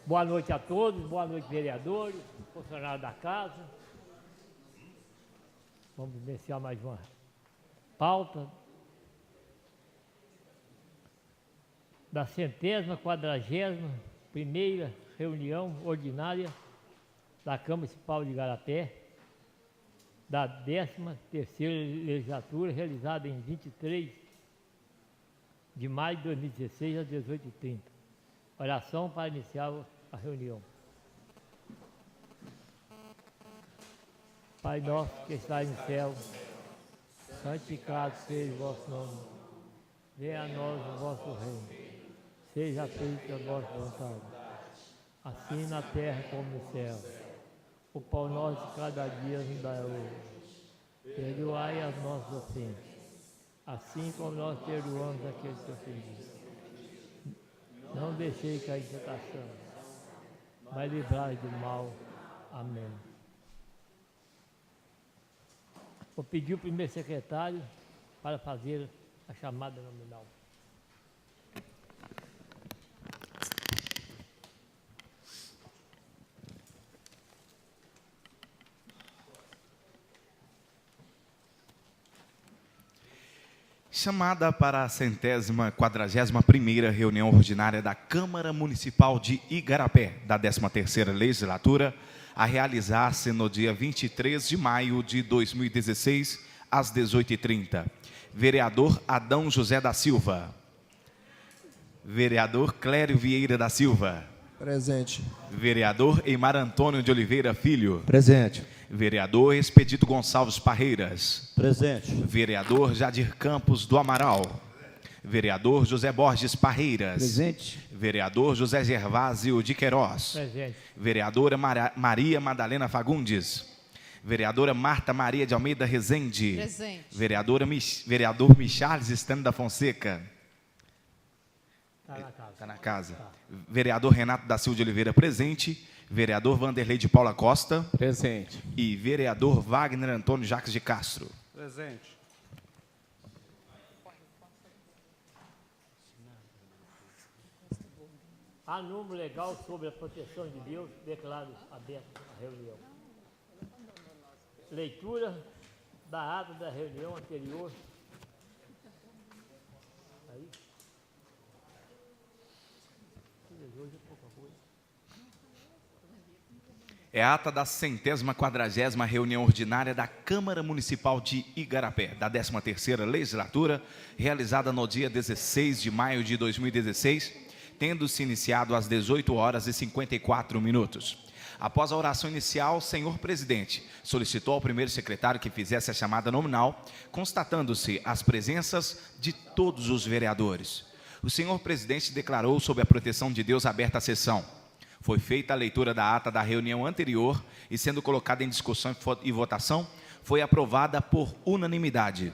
Boa noite a todos, boa noite, vereadores, funcionários da casa. Vamos iniciar mais uma pauta da 141ª reunião ordinária da Câmara Municipal de Igarapé, da 13ª legislatura, realizada em 23 de maio de 2016, às 18h30. Oração para iniciar a reunião. Pai nosso que estás no céu, santificado seja o vosso nome. Venha a nós o vosso reino. Seja feita a vossa vontade, assim na terra como no céu. O pão nosso de cada dia nos dá hoje. Perdoai as nossas ofensas, assim como nós perdoamos aqueles que ofendem. Não deixei cair em tentação, mas livrai do mal. Amém. Vou pedir o primeiro secretário para fazer a chamada nominal. Chamada para a 141ª reunião ordinária da Câmara Municipal de Igarapé, da 13ª legislatura, a realizar-se no dia 23 de maio de 2016, às 18h30. Vereador Adão José da Silva. Vereador Clério Vieira da Silva. Presente. Vereador Eimar Antônio de Oliveira Filho. Presente. Vereador Expedito Gonçalves Parreiras. Presente. Vereador Jadir Campos do Amaral. Vereador José Borges Parreiras. Presente. Vereador José Gervásio de Queiroz. Presente. Vereadora Maria Madalena Fagundes. Vereadora Marta Maria de Almeida Rezende. Presente. Vereador Michales Estano da Fonseca. Está na casa. Está na casa. Vereador Renato da Silva de Oliveira, presente. Vereador Vanderlei de Paula Costa. Presente. E vereador Wagner Antônio Jacques de Castro. Presente. Anúncio legal sobre a proteção de Deus, declaro aberta a reunião. Leitura da ata da reunião anterior. Aí. Hoje é pouca coisa. É a ata da 141ª reunião ordinária da Câmara Municipal de Igarapé, da 13ª legislatura, realizada no dia 16 de maio de 2016, tendo-se iniciado às 18h54. Após a oração inicial, o senhor presidente solicitou ao primeiro secretário que fizesse a chamada nominal, constatando-se as presenças de todos os vereadores. O senhor presidente declarou sob a proteção de Deus aberta a sessão. Foi feita a leitura da ata da reunião anterior e, sendo colocada em discussão e votação, foi aprovada por unanimidade.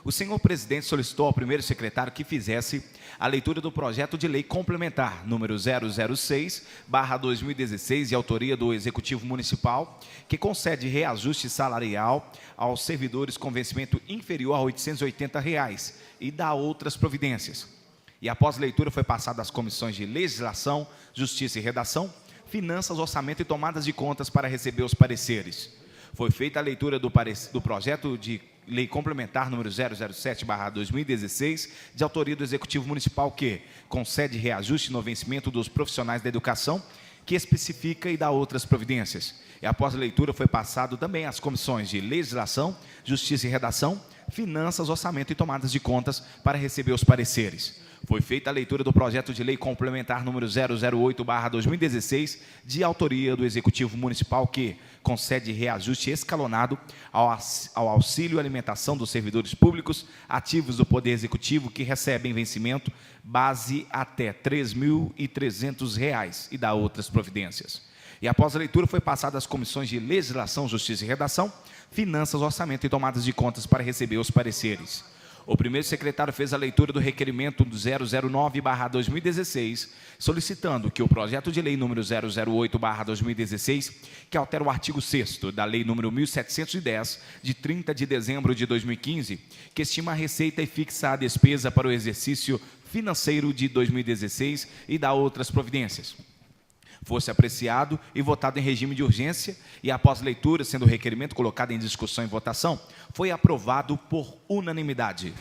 O senhor presidente solicitou ao primeiro secretário que fizesse a leitura do projeto de lei complementar número 006/2016, de autoria do Executivo Municipal, que concede reajuste salarial aos servidores com vencimento inferior a R$ 880 e dá outras providências. E após a leitura foi passado às comissões de Legislação, Justiça e Redação, Finanças, Orçamento e Tomadas de Contas para receber os pareceres. Foi feita a leitura do projeto de lei complementar número 007/2016, de autoria do Executivo Municipal, que concede reajuste no vencimento dos profissionais da educação, que especifica e dá outras providências. E após a leitura foi passado também às comissões de Legislação, Justiça e Redação, Finanças, Orçamento e Tomadas de Contas para receber os pareceres. Foi feita a leitura do projeto de lei complementar número 008/2016, de autoria do Executivo Municipal, que concede reajuste escalonado ao auxílio alimentação dos servidores públicos ativos do Poder Executivo que recebem vencimento base até R$ 3.300 e dá outras providências. E após a leitura foi passada às comissões de Legislação, Justiça e Redação, Finanças, Orçamento e Tomadas de Contas para receber os pareceres. O primeiro secretário fez a leitura do requerimento do 009/2016, solicitando que o projeto de lei número 008/2016, que altera o artigo 6º da lei número 1710, de 30 de dezembro de 2015, que estima a receita e fixa a despesa para o exercício financeiro de 2016 e dá outras providências. fosse apreciado e votado em regime de urgência e, após leitura, sendo o requerimento colocado em discussão e votação, foi aprovado por unanimidade.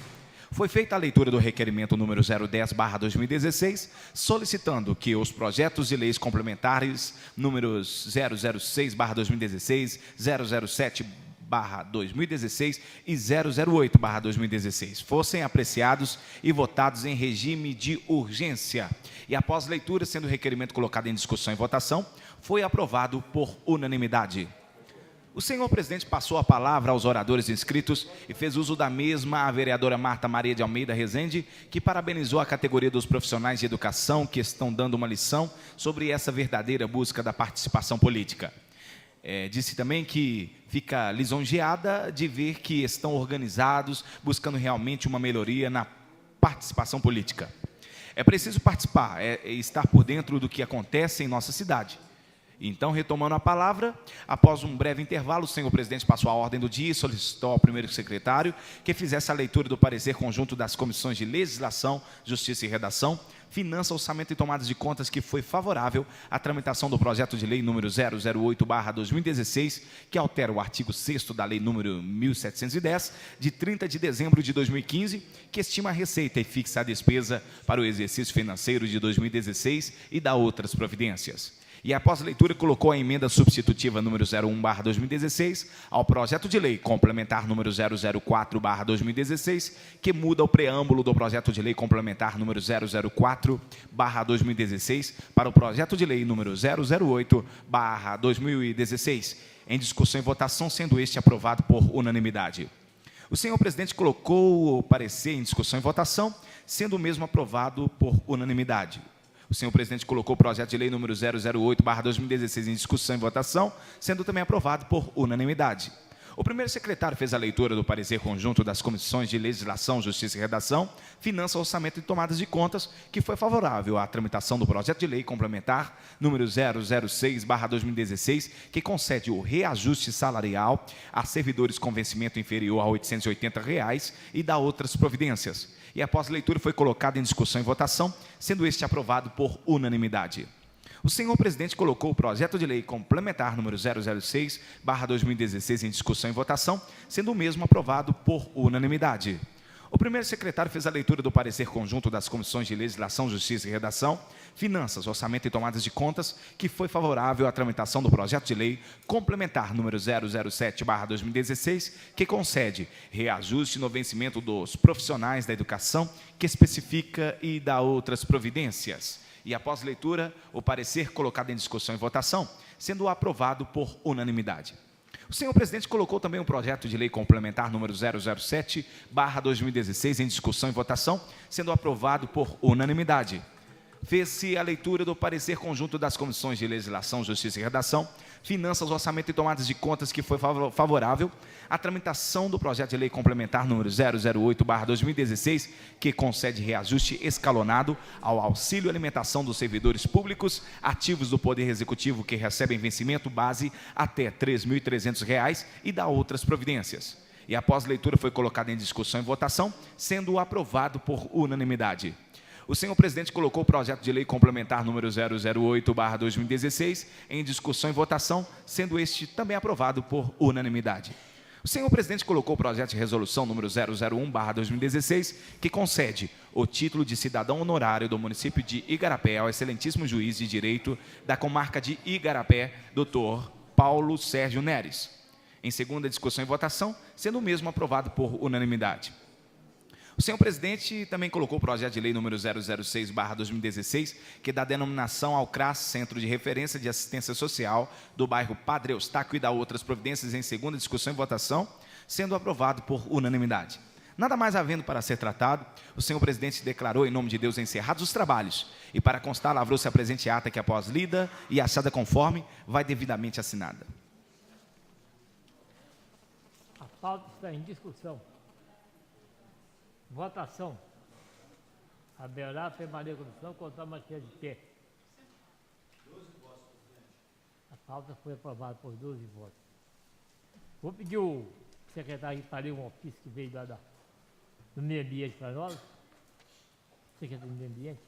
Foi feita a leitura do requerimento número 010/2016, solicitando que os projetos de leis complementares números 006/2016, 007/2016 e 008/2016 fossem apreciados e votados em regime de urgência. E após leitura, sendo o requerimento colocado em discussão e votação, foi aprovado por unanimidade. O senhor presidente passou a palavra aos oradores inscritos e fez uso da mesma a vereadora Marta Maria de Almeida Rezende, que parabenizou a categoria dos profissionais de educação que estão dando uma lição sobre essa verdadeira busca da participação política. Disse também que fica lisonjeada de ver que estão organizados, buscando realmente uma melhoria na participação política. É preciso participar, estar por dentro do que acontece em nossa cidade. Então, retomando a palavra, após um breve intervalo, o senhor presidente passou a ordem do dia e solicitou ao primeiro secretário que fizesse a leitura do parecer conjunto das comissões de Legislação, Justiça e Redação, Finanças, Orçamento e Tomadas de Contas, que foi favorável à tramitação do projeto de lei número 008/2016, que altera o artigo 6º da lei número 1710, de 30 de dezembro de 2015, que estima a receita e fixa a despesa para o exercício financeiro de 2016 e dá outras providências. E após a leitura, colocou a emenda substitutiva número 01/2016 ao projeto de lei complementar número 004/2016, que muda o preâmbulo do projeto de lei complementar número 004/2016 para o projeto de lei número 008/2016, em discussão e votação, sendo este aprovado por unanimidade. O senhor presidente colocou o parecer em discussão e votação, sendo o mesmo aprovado por unanimidade. O senhor presidente colocou o projeto de lei número 008/2016 em discussão e votação, sendo também aprovado por unanimidade. O primeiro secretário fez a leitura do parecer conjunto das comissões de Legislação, Justiça e Redação, Finanças, Orçamento e Tomadas de Contas, que foi favorável à tramitação do projeto de lei complementar número 006/2016, que concede o reajuste salarial a servidores com vencimento inferior a R$ 880 e dá outras providências. E após a leitura foi colocado em discussão e votação, sendo este aprovado por unanimidade. O senhor presidente colocou o projeto de lei complementar número 006/2016 em discussão e votação, sendo o mesmo aprovado por unanimidade. O primeiro secretário fez a leitura do parecer conjunto das comissões de Legislação, Justiça e Redação, Finanças, Orçamento e Tomadas de Contas, que foi favorável à tramitação do projeto de lei complementar número 007/2016, que concede reajuste no vencimento dos profissionais da educação, que especifica e dá outras providências. E após leitura, o parecer colocado em discussão e votação, sendo aprovado por unanimidade. O senhor presidente colocou também um projeto de lei complementar número 007/2016 em discussão e votação, sendo aprovado por unanimidade. Fez-se a leitura do parecer conjunto das comissões de Legislação, Justiça e Redação, Finanças, Orçamento e Tomadas de Contas, que foi favorável à tramitação do projeto de lei complementar número 008/2016, que concede reajuste escalonado ao auxílio alimentação dos servidores públicos ativos do Poder Executivo que recebem vencimento base até R$ 3.300 e dá outras providências. E após leitura foi colocado em discussão e votação, sendo aprovado por unanimidade. O senhor presidente colocou o projeto de lei complementar número 008/2016 em discussão e votação, sendo este também aprovado por unanimidade. O senhor presidente colocou o projeto de resolução número 001/2016, que concede o título de cidadão honorário do município de Igarapé ao excelentíssimo juiz de direito da comarca de Igarapé, doutor Paulo Sérgio Neres, em segunda discussão e votação, sendo o mesmo aprovado por unanimidade. O senhor presidente também colocou o projeto de lei número 006/2016, que dá denominação ao CRAS, Centro de Referência de Assistência Social, do bairro Padre Eustáquio, e dá outras providências em segunda discussão e votação, sendo aprovado por unanimidade. Nada mais havendo para ser tratado, o senhor presidente declarou em nome de Deus encerrados os trabalhos, e para constar, lavrou-se a presente ata que, após lida e achada conforme, vai devidamente assinada. A pauta está em discussão. Votação. Haverá permanecer a comissão contra a matéria de pé. 12 votos, presidente. A pauta foi aprovada por 12 votos. Vou pedir o secretário que pariu um ofício que veio do meio ambiente para nós. Secretário do meio ambiente.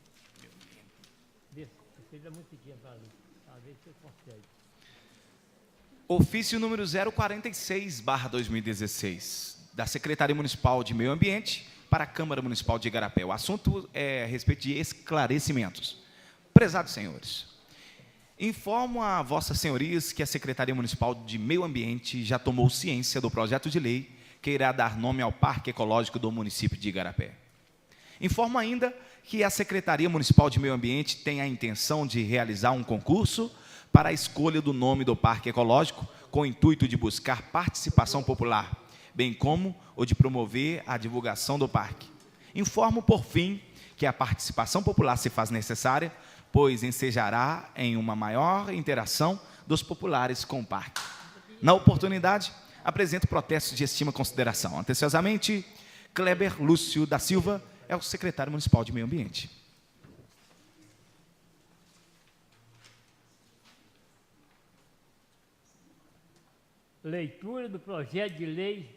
Desse, é muito pequeno para mim. A ver se você consegue. Ofício número 046/2016, da Secretaria Municipal de Meio Ambiente para a Câmara Municipal de Igarapé. O assunto é a respeito de esclarecimentos. Prezados senhores, informo a vossas senhorias que a Secretaria Municipal de Meio Ambiente já tomou ciência do projeto de lei que irá dar nome ao Parque Ecológico do município de Igarapé. Informo ainda que a Secretaria Municipal de Meio Ambiente tem a intenção de realizar um concurso para a escolha do nome do Parque Ecológico, com o intuito de buscar participação popular, bem como o de promover a divulgação do parque. Informo, por fim, que a participação popular se faz necessária, pois ensejará em uma maior interação dos populares com o parque. Na oportunidade, apresento protesto de estima e consideração. Atenciosamente, Kleber Lúcio da Silva é o secretário municipal de Meio Ambiente. Leitura do projeto de lei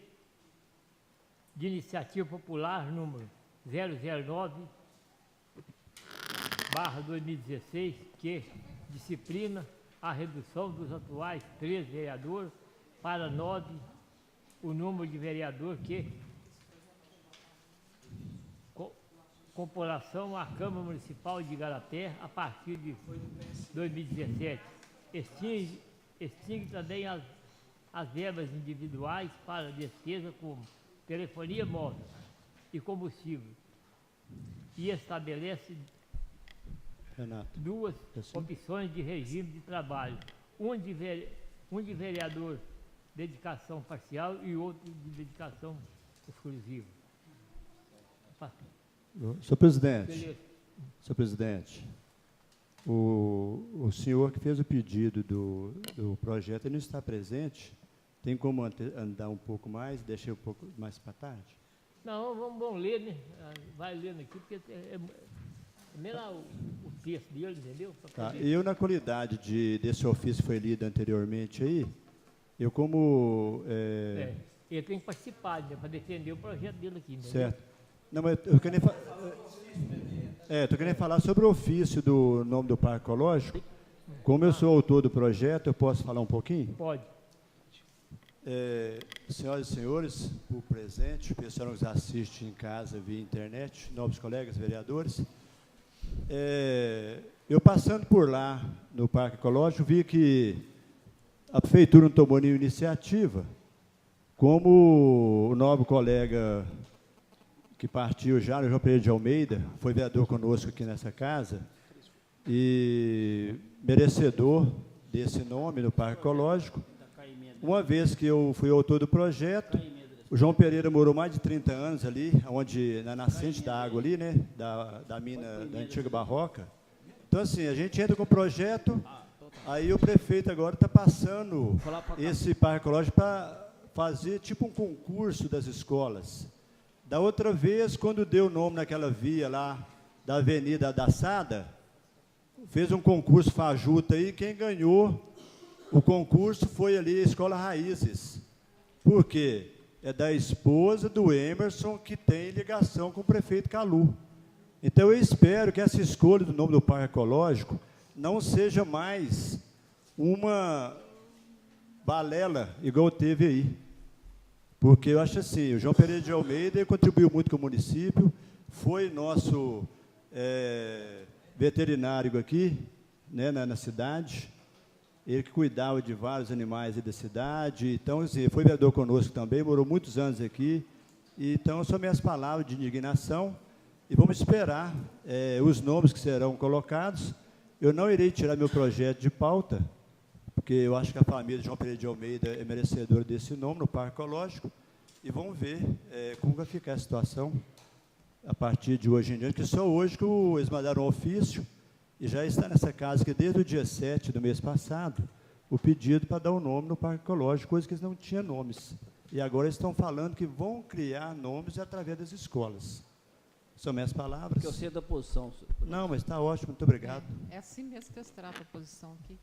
de iniciativa popular número 009/2016, que disciplina a redução dos atuais 13 vereadores para 9 o número de vereador que comparação à Câmara Municipal de Igarapé a partir de 2017. Extingue também as verbas individuais para despesa como telefonia móvel e combustível e estabelece duas opções de regime de trabalho, um de vereador dedicação parcial e outro de dedicação exclusiva. Senhor presidente, o senhor que fez o pedido do projeto ele não está presente. Tem como andar um pouco mais, deixar um pouco mais para tarde? Não, vamos ler, né? Vai lendo aqui, porque é melhor o texto dele, entendeu? Tá. Eu, na qualidade desse ofício que foi lido anteriormente aí, eu como... ele tem que participar, né, para defender o projeto dele aqui, entendeu? Certo. Não, mas eu queria estou querendo falar sobre o ofício do nome do Parque Ecológico. Como eu sou autor do projeto, eu posso falar um pouquinho? Pode. Senhoras e senhores, o presente, o pessoal que nos assiste em casa via internet, nobres colegas vereadores, eu passando por lá no Parque Ecológico, vi que a Prefeitura não tomou nenhuma iniciativa, como o nobre colega que partiu já, o João Pereira de Almeida, foi vereador conosco aqui nessa casa, e merecedor desse nome no Parque Ecológico. Uma vez que eu fui autor do projeto, o João Pereira morou mais de 30 anos ali, onde, na nascente da água ali, né, da mina da antiga Barroca. Então, assim, a gente entra com o projeto, aí o prefeito agora está passando esse Parque Ecológico para fazer tipo um concurso das escolas. Da outra vez, quando deu o nome naquela via lá, da Avenida da Sada, fez um concurso fajuto aí, quem ganhou o concurso foi ali a Escola Raízes. Por quê? É da esposa do Emerson, que tem ligação com o prefeito Calu. Então, eu espero que essa escolha do nome do Parque Ecológico não seja mais uma balela, igual teve aí. Porque eu acho assim, o João Pereira de Almeida contribuiu muito com o município, foi nosso veterinário aqui, né, na cidade, ele que cuidava de vários animais da cidade, então, assim, foi vereador conosco também, morou muitos anos aqui, então, são minhas palavras de indignação, e vamos esperar os nomes que serão colocados. Eu não irei tirar meu projeto de pauta, porque eu acho que a família de João Pereira de Almeida é merecedora desse nome no Parque Ecológico, e vamos ver como vai ficar a situação a partir de hoje em diante, que só hoje que eles mandaram um ofício, e já está nessa casa que desde o dia 7 do mês passado, o pedido para dar um nome no Parque Ecológico, coisa que eles não tinham nomes. E agora eles estão falando que vão criar nomes através das escolas. São minhas palavras. Porque eu sei da posição. Não, mas está ótimo, muito obrigado. É assim mesmo que eu trato a posição aqui.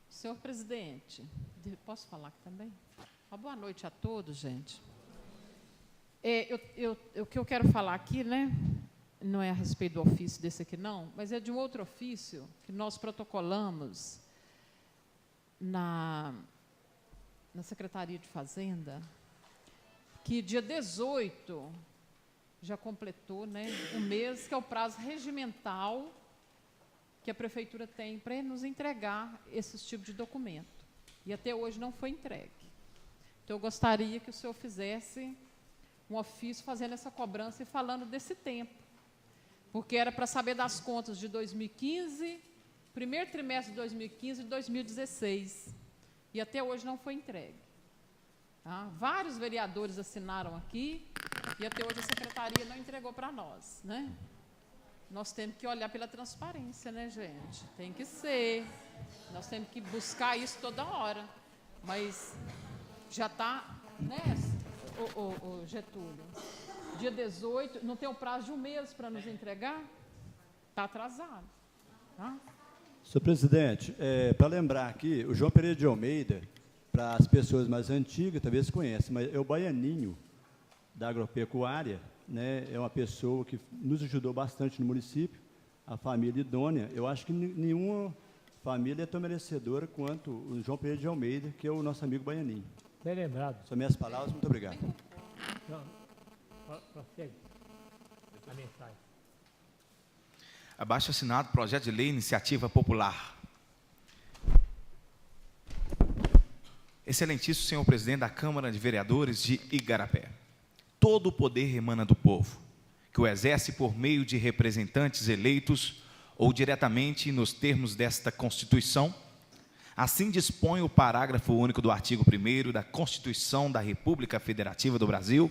Senhor presidente, posso falar aqui também? Uma boa noite a todos, gente. O que eu quero falar aqui, né, não é a respeito do ofício desse aqui, não, mas é de um outro ofício que nós protocolamos na Secretaria de Fazenda que dia 18 já completou, né, um mês, que é o prazo regimental que a Prefeitura tem para nos entregar esses tipos de documento. E até hoje não foi entregue. Então, eu gostaria que o senhor fizesse um ofício fazendo essa cobrança e falando desse tempo, porque era para saber das contas de 2015, primeiro trimestre de 2015 e 2016, e até hoje não foi entregue. Tá? Vários vereadores assinaram aqui, e até hoje a Secretaria não entregou para nós, né? Nós temos que olhar pela transparência, né, gente? Tem que ser. Nós temos que buscar isso toda hora. Mas já está, né, o Getúlio? Dia 18, não tem o prazo de um mês para nos entregar? Está atrasado. Tá? Senhor presidente, para lembrar aqui, o João Pereira de Almeida, para as pessoas mais antigas, talvez conheçam, mas é o baianinho da agropecuária, né? É uma pessoa que nos ajudou bastante no município, a família idônea. Eu acho que nenhuma família é tão merecedora quanto o João Pereira de Almeida, que é o nosso amigo baianinho. Bem lembrado. São minhas palavras, muito obrigado. Então, prossegue a mensagem. Abaixo assinado, projeto de lei Iniciativa Popular. Excelentíssimo senhor presidente da Câmara de Vereadores de Igarapé. Todo o poder emana do povo, que o exerce por meio de representantes eleitos ou diretamente nos termos desta Constituição. Assim dispõe o parágrafo único do artigo 1º da Constituição da República Federativa do Brasil,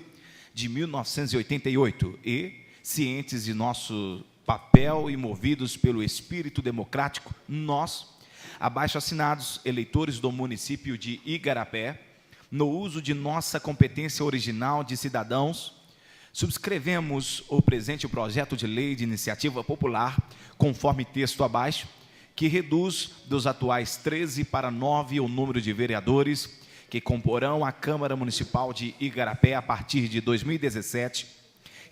de 1988, e, cientes de nosso papel e movidos pelo espírito democrático, nós, abaixo assinados, eleitores do município de Igarapé, no uso de nossa competência original de cidadãos, subscrevemos o presente projeto de lei de iniciativa popular, conforme texto abaixo, que reduz dos atuais 13 para 9 o número de vereadores que comporão a Câmara Municipal de Igarapé a partir de 2017,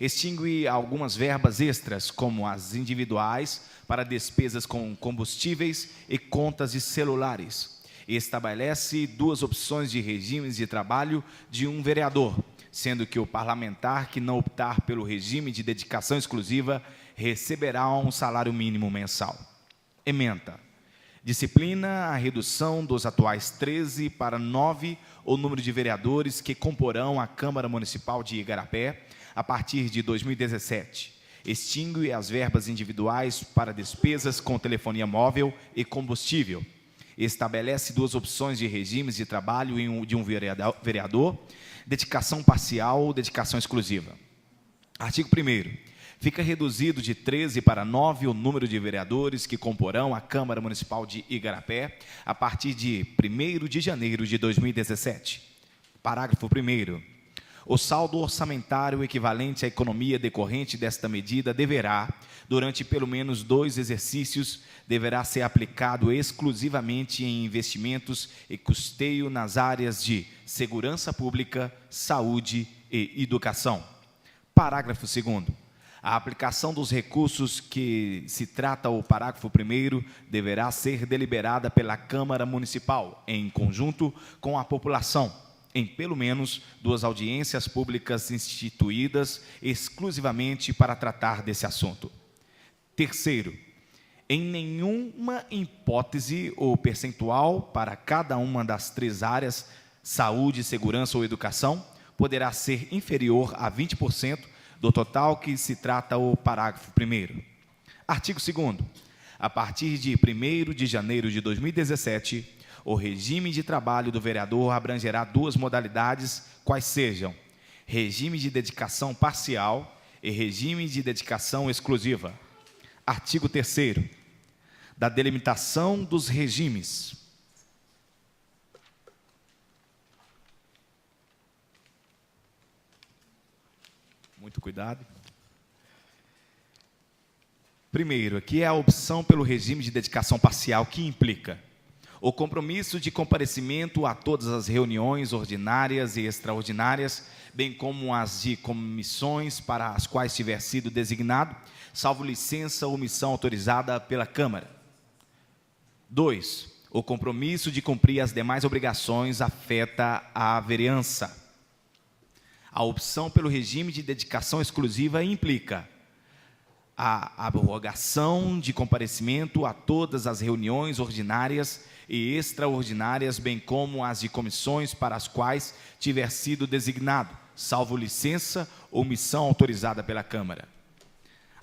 extingue algumas verbas extras, como as individuais, para despesas com combustíveis e contas de celulares. Estabelece 2 opções de regimes de trabalho de um vereador, sendo que o parlamentar que não optar pelo regime de dedicação exclusiva receberá um salário mínimo mensal. Ementa. Disciplina a redução dos atuais 13 para 9 o número de vereadores que comporão a Câmara Municipal de Igarapé a partir de 2017. Extingue as verbas individuais para despesas com telefonia móvel e combustível. Estabelece 2 opções de regimes de trabalho de um vereador, dedicação parcial ou dedicação exclusiva. Artigo 1º. Fica reduzido de 13 para 9 o número de vereadores que comporão a Câmara Municipal de Igarapé a partir de 1º de janeiro de 2017. Parágrafo 1º. O saldo orçamentário equivalente à economia decorrente desta medida deverá, durante pelo menos 2 exercícios, deverá ser aplicado exclusivamente em investimentos e custeio nas áreas de segurança pública, saúde e educação. Parágrafo 2º. A aplicação dos recursos que se trata o parágrafo 1º deverá ser deliberada pela Câmara Municipal, em conjunto com a população, em pelo menos 2 audiências públicas instituídas exclusivamente para tratar desse assunto. Terceiro, em nenhuma hipótese o percentual para cada uma das 3 áreas, saúde, segurança ou educação, poderá ser inferior a 20% do total que se trata o parágrafo 1º. Artigo 2º. A partir de 1º de janeiro de 2017, o regime de trabalho do vereador abrangerá 2 modalidades, quais sejam regime de dedicação parcial e regime de dedicação exclusiva. Artigo 3º. Da delimitação dos regimes. Muito cuidado. Primeiro, aqui é a opção pelo regime de dedicação parcial, que implica o compromisso de comparecimento a todas as reuniões ordinárias e extraordinárias, bem como as de comissões para as quais tiver sido designado, salvo licença ou missão autorizada pela Câmara. 2. O compromisso de cumprir as demais obrigações afeta a vereança. A opção pelo regime de dedicação exclusiva implica a abrogação de comparecimento a todas as reuniões ordinárias e extraordinárias, bem como as de comissões para as quais tiver sido designado, salvo licença ou missão autorizada pela Câmara.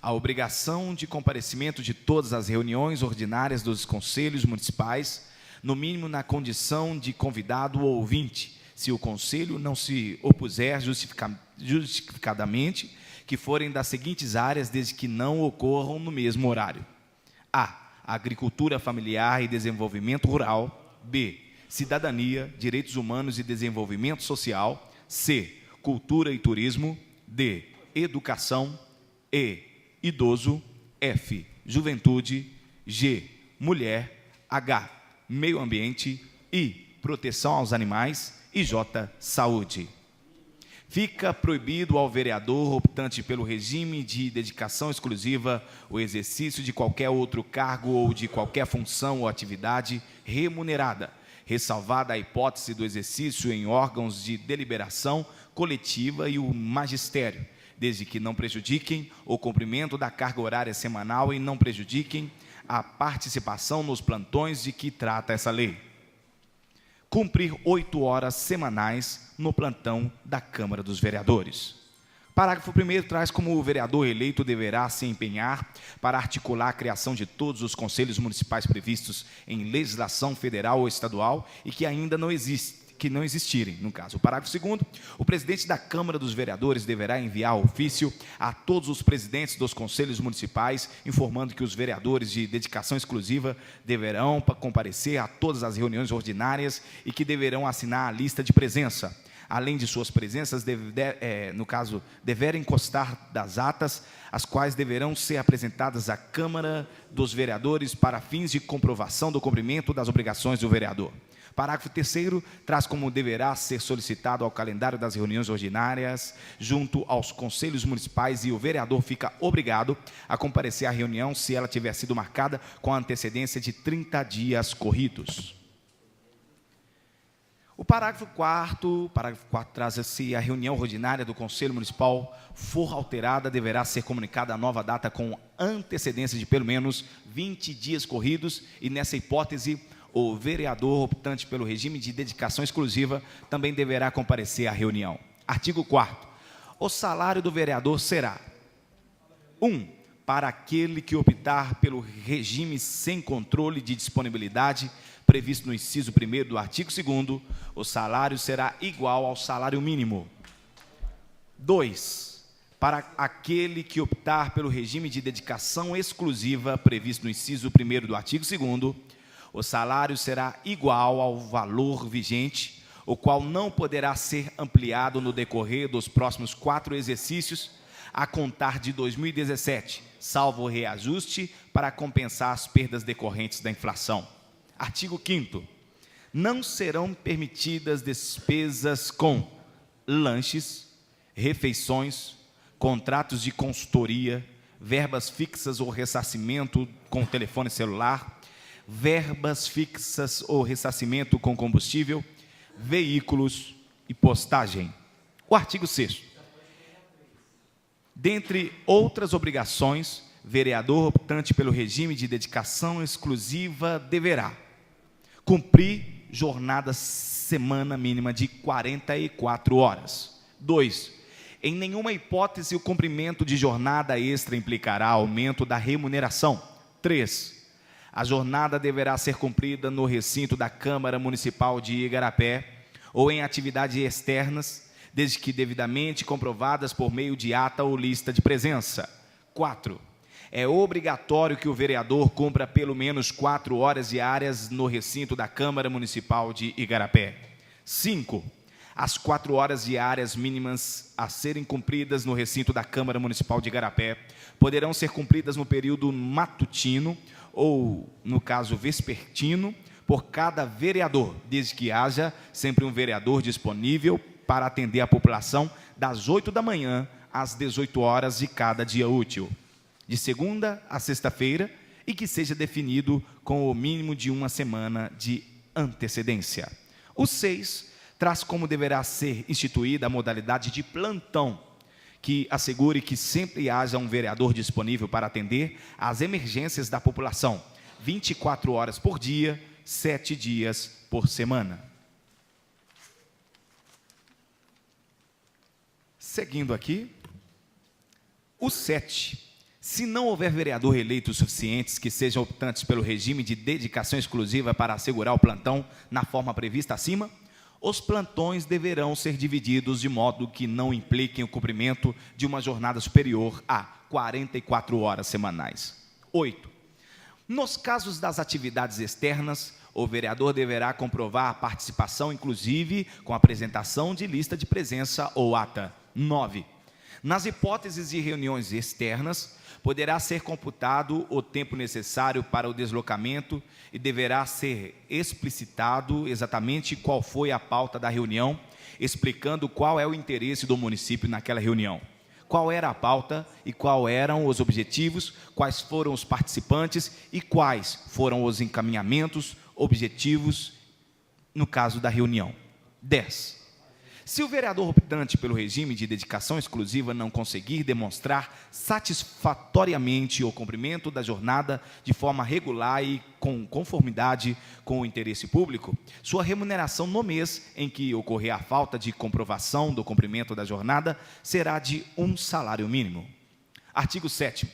A obrigação de comparecimento de todas as reuniões ordinárias dos conselhos municipais, no mínimo na condição de convidado ou ouvinte, se o conselho não se opuser justificadamente, que forem das seguintes áreas, desde que não ocorram no mesmo horário: A. Agricultura familiar e desenvolvimento rural. B. Cidadania, direitos humanos e desenvolvimento social. C. Cultura e turismo. D. Educação. E. Idoso. F. Juventude. G. Mulher. H. Meio ambiente. I. Proteção aos animais. E J. Saúde. Fica proibido ao vereador optante pelo regime de dedicação exclusiva o exercício de qualquer outro cargo ou de qualquer função ou atividade remunerada, ressalvada a hipótese do exercício em órgãos de deliberação coletiva e o magistério, desde que não prejudiquem o cumprimento da carga horária semanal e não prejudiquem a participação nos plantões de que trata essa lei. Cumprir 8 horas semanais no plantão da Câmara dos Vereadores. Parágrafo 1º traz como o vereador eleito deverá se empenhar para articular a criação de todos os conselhos municipais previstos em legislação federal ou estadual e que ainda não existirem, no caso. O parágrafo 2º, o presidente da Câmara dos Vereadores deverá enviar ofício a todos os presidentes dos conselhos municipais, informando que os vereadores de dedicação exclusiva deverão comparecer a todas as reuniões ordinárias e que deverão assinar a lista de presença. Além de suas presenças, no caso, deverem constar das atas, as quais deverão ser apresentadas à Câmara dos Vereadores para fins de comprovação do cumprimento das obrigações do vereador. Parágrafo 3º traz como deverá ser solicitado ao calendário das reuniões ordinárias junto aos conselhos municipais e o vereador fica obrigado a comparecer à reunião se ela tiver sido marcada com a antecedência de 30 dias corridos. O parágrafo 4º traz se a reunião ordinária do Conselho Municipal for alterada, deverá ser comunicada a nova data com antecedência de pelo menos 20 dias corridos e, nessa hipótese, o vereador optante pelo regime de dedicação exclusiva também deverá comparecer à reunião. Artigo 4º. O salário do vereador será: 1. Para aquele que optar pelo regime sem controle de disponibilidade previsto no inciso 1º do artigo 2º, o salário será igual ao salário mínimo. 2. Para aquele que optar pelo regime de dedicação exclusiva previsto no inciso 1º do artigo 2º, o salário será igual ao valor vigente, o qual não poderá ser ampliado no decorrer dos próximos 4 exercícios, a contar de 2017, salvo reajuste para compensar as perdas decorrentes da inflação. Artigo 5º. Não serão permitidas despesas com lanches, refeições, contratos de consultoria, verbas fixas ou ressarcimento com telefone celular, verbas fixas ou ressarcimento com combustível, veículos e postagem. O artigo 6º. Dentre outras obrigações, vereador optante pelo regime de dedicação exclusiva deverá cumprir jornada semana mínima de 44 horas. 2. Em nenhuma hipótese o cumprimento de jornada extra implicará aumento da remuneração. 3. A jornada deverá ser cumprida no recinto da Câmara Municipal de Igarapé ou em atividades externas, desde que devidamente comprovadas por meio de ata ou lista de presença. 4. É obrigatório que o vereador cumpra pelo menos 4 horas diárias no recinto da Câmara Municipal de Igarapé. 5. As 4 horas diárias mínimas a serem cumpridas no recinto da Câmara Municipal de Igarapé poderão ser cumpridas no período matutino ou, no caso, vespertino, por cada vereador, desde que haja sempre um vereador disponível para atender a população das 8 da manhã às 18 horas de cada dia útil. De segunda a sexta-feira, e que seja definido com o mínimo de 1 semana de antecedência. O 6 traz como deverá ser instituída a modalidade de plantão, que assegure que sempre haja um vereador disponível para atender às emergências da população, 24 horas por dia, 7 dias por semana. Seguindo aqui, o 7. Se não houver vereador eleito suficientes que sejam optantes pelo regime de dedicação exclusiva para assegurar o plantão na forma prevista acima, os plantões deverão ser divididos de modo que não impliquem o cumprimento de uma jornada superior a 44 horas semanais. 8. Nos casos das atividades externas, o vereador deverá comprovar a participação, inclusive com a apresentação de lista de presença ou ata. 9. Nas hipóteses de reuniões externas, poderá ser computado o tempo necessário para o deslocamento e deverá ser explicitado exatamente qual foi a pauta da reunião, explicando qual é o interesse do município naquela reunião, qual era a pauta e quais eram os objetivos, quais foram os participantes e quais foram os encaminhamentos, objetivos, no caso da reunião. 10. Se o vereador optante pelo regime de dedicação exclusiva não conseguir demonstrar satisfatoriamente o cumprimento da jornada de forma regular e com conformidade com o interesse público, sua remuneração no mês em que ocorrer a falta de comprovação do cumprimento da jornada será de 1 salário mínimo. Artigo 7º.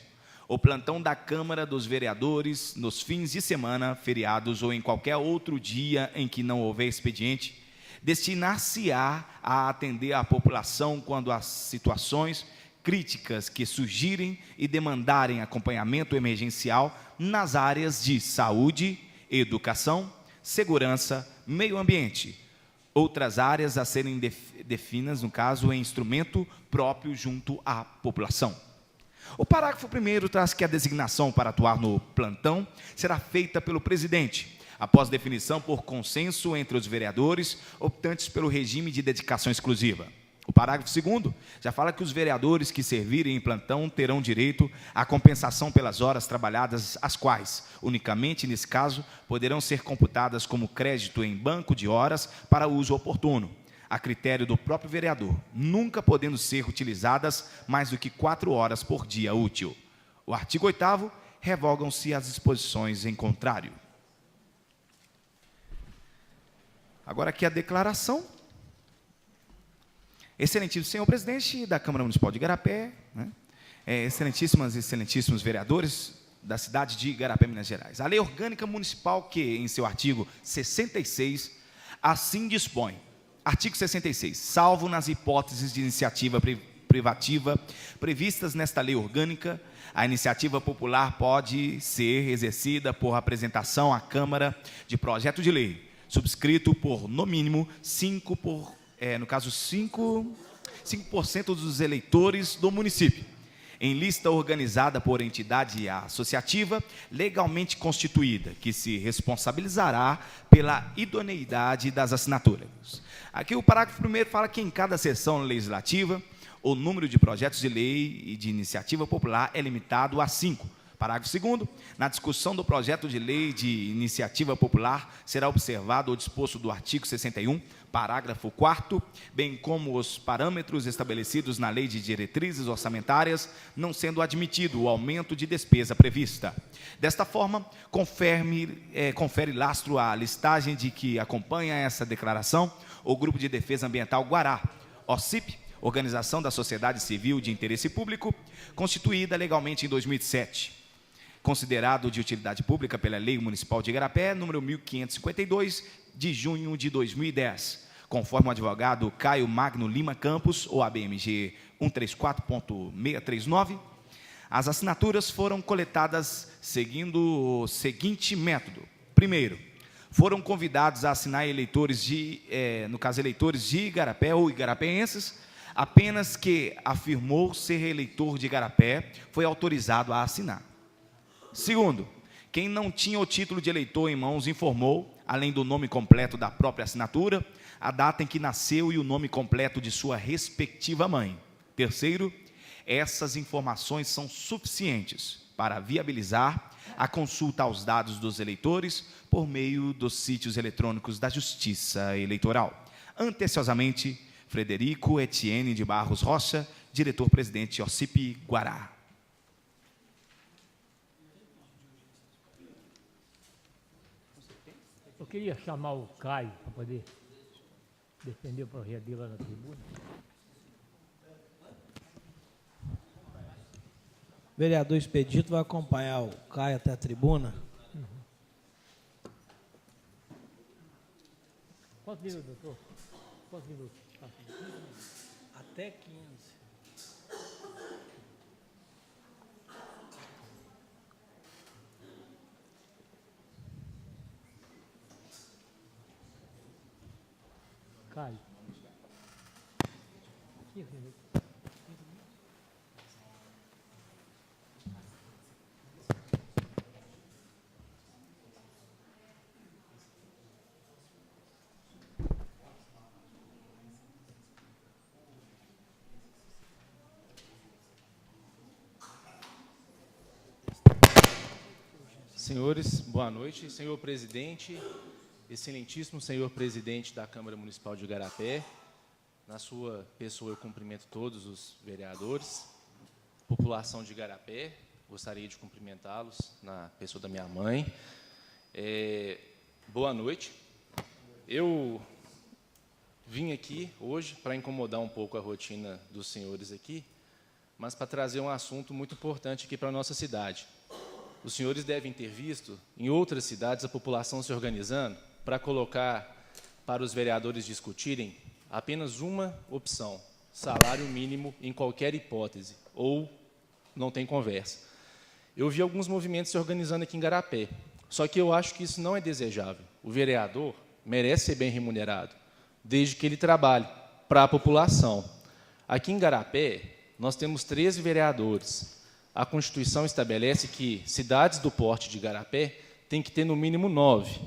O plantão da Câmara dos Vereadores nos fins de semana, feriados ou em qualquer outro dia em que não houver expediente, destinar-se-á a atender a população quando as situações críticas que surgirem e demandarem acompanhamento emergencial nas áreas de saúde, educação, segurança, meio ambiente. Outras áreas a serem definidas, no caso, em instrumento próprio junto à população. O parágrafo 1º traz que a designação para atuar no plantão será feita pelo presidente, após definição por consenso entre os vereadores optantes pelo regime de dedicação exclusiva. O parágrafo 2º já fala que os vereadores que servirem em plantão terão direito à compensação pelas horas trabalhadas, as quais, unicamente nesse caso, poderão ser computadas como crédito em banco de horas para uso oportuno, a critério do próprio vereador, nunca podendo ser utilizadas mais do que 4 horas por dia útil. O artigo 8º, revogam-se as disposições em contrário. Agora aqui a declaração. Excelentíssimo senhor presidente da Câmara Municipal de Igarapé, excelentíssimos vereadores da cidade de Igarapé, Minas Gerais. A Lei Orgânica Municipal, que em seu artigo 66, assim dispõe. Artigo 66. Salvo nas hipóteses de iniciativa privativa previstas nesta lei orgânica, a iniciativa popular pode ser exercida por apresentação à Câmara de projeto de lei, subscrito por, no mínimo, 5% dos eleitores do município, em lista organizada por entidade associativa legalmente constituída, que se responsabilizará pela idoneidade das assinaturas. Aqui o parágrafo 1º fala que em cada sessão legislativa, o número de projetos de lei e de iniciativa popular é limitado a 5. Parágrafo 2º, na discussão do projeto de lei de iniciativa popular, será observado o disposto do artigo 61, parágrafo 4º, bem como os parâmetros estabelecidos na Lei de Diretrizes Orçamentárias, não sendo admitido o aumento de despesa prevista. Desta forma, confere lastro à listagem de que acompanha essa declaração o Grupo de Defesa Ambiental Guará, OCIP, Organização da Sociedade Civil de Interesse Público, constituída legalmente em 2007. Considerado de utilidade pública pela Lei Municipal de Igarapé, número 1552, de junho de 2010, conforme o advogado Caio Magno Lima Campos, ou ABMG 134.639, as assinaturas foram coletadas seguindo o seguinte método. Primeiro, foram convidados a assinar eleitores eleitores de Igarapé ou igarapeenses, apenas que afirmou ser eleitor de Igarapé foi autorizado a assinar. Segundo, quem não tinha o título de eleitor em mãos informou, além do nome completo da própria assinatura, a data em que nasceu e o nome completo de sua respectiva mãe. Terceiro, essas informações são suficientes para viabilizar a consulta aos dados dos eleitores por meio dos sítios eletrônicos da Justiça Eleitoral. Anteciosamente, Frederico Etienne de Barros Rocha, diretor-presidente OCIP Guará. Eu queria chamar o Caio para poder defender o projeto dele lá na tribuna. O vereador Expedito vai acompanhar o Caio até a tribuna. Quantos minutos, doutor? Quantos minutos? Até 15. Caio. 15 minutos. Senhores, boa noite. Senhor presidente, excelentíssimo senhor presidente da Câmara Municipal de Igarapé, na sua pessoa eu cumprimento todos os vereadores, população de Igarapé, gostaria de cumprimentá-los na pessoa da minha mãe. Boa noite. Eu vim aqui hoje para incomodar um pouco a rotina dos senhores aqui, mas para trazer um assunto muito importante aqui para a nossa cidade. Os senhores devem ter visto, em outras cidades, a população se organizando para colocar para os vereadores discutirem apenas uma opção, salário mínimo em qualquer hipótese, ou não tem conversa. Eu vi alguns movimentos se organizando aqui em Igarapé, só que eu acho que isso não é desejável. O vereador merece ser bem remunerado, desde que ele trabalhe para a população. Aqui em Igarapé, nós temos 13 vereadores. A Constituição estabelece que cidades do porte de Igarapé têm que ter no mínimo 9.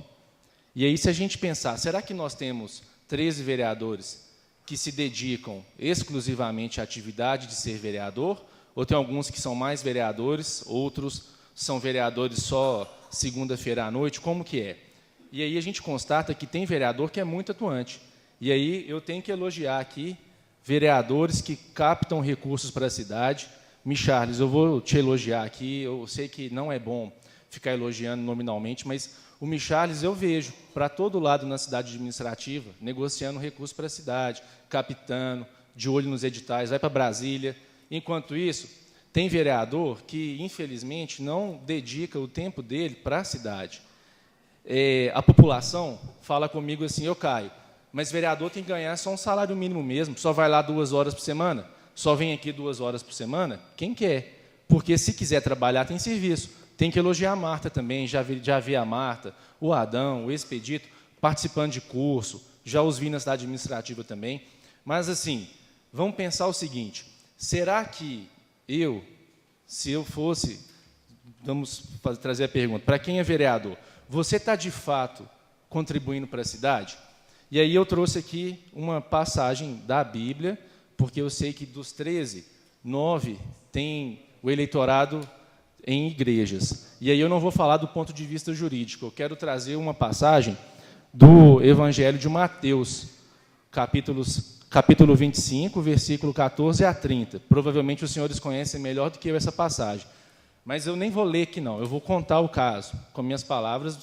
E aí, se a gente pensar, será que nós temos 13 vereadores que se dedicam exclusivamente à atividade de ser vereador? Ou tem alguns que são mais vereadores, outros são vereadores só segunda-feira à noite? Como que é? E aí a gente constata que tem vereador que é muito atuante. E aí eu tenho que elogiar aqui vereadores que captam recursos para a cidade. Charles, eu vou te elogiar aqui, eu sei que não é bom ficar elogiando nominalmente, mas o Charles eu vejo para todo lado na cidade administrativa, negociando recursos para a cidade, captando, de olho nos editais, vai para Brasília. Enquanto isso, tem vereador que, infelizmente, não dedica o tempo dele para a cidade. A população fala comigo assim, eu Caio, mas vereador tem que ganhar só um salário mínimo mesmo, só vai lá 2 horas por semana? Só vem aqui 2 horas por semana? Quem quer? Porque se quiser trabalhar, tem serviço. Tem que elogiar a Marta também, já vi a Marta, o Adão, o Expedito, participando de curso, já os vi na cidade administrativa também. Mas, assim, vamos pensar o seguinte, será que se eu fosse, vamos trazer a pergunta, para quem é vereador, você está, de fato, contribuindo para a cidade? E aí eu trouxe aqui uma passagem da Bíblia, porque eu sei que dos 13, 9 tem o eleitorado em igrejas. E aí eu não vou falar do ponto de vista jurídico, eu quero trazer uma passagem do Evangelho de Mateus, capítulo 25, versículo 14 a 30. Provavelmente os senhores conhecem melhor do que eu essa passagem. Mas eu nem vou ler aqui, não. Eu vou contar o caso, com minhas palavras,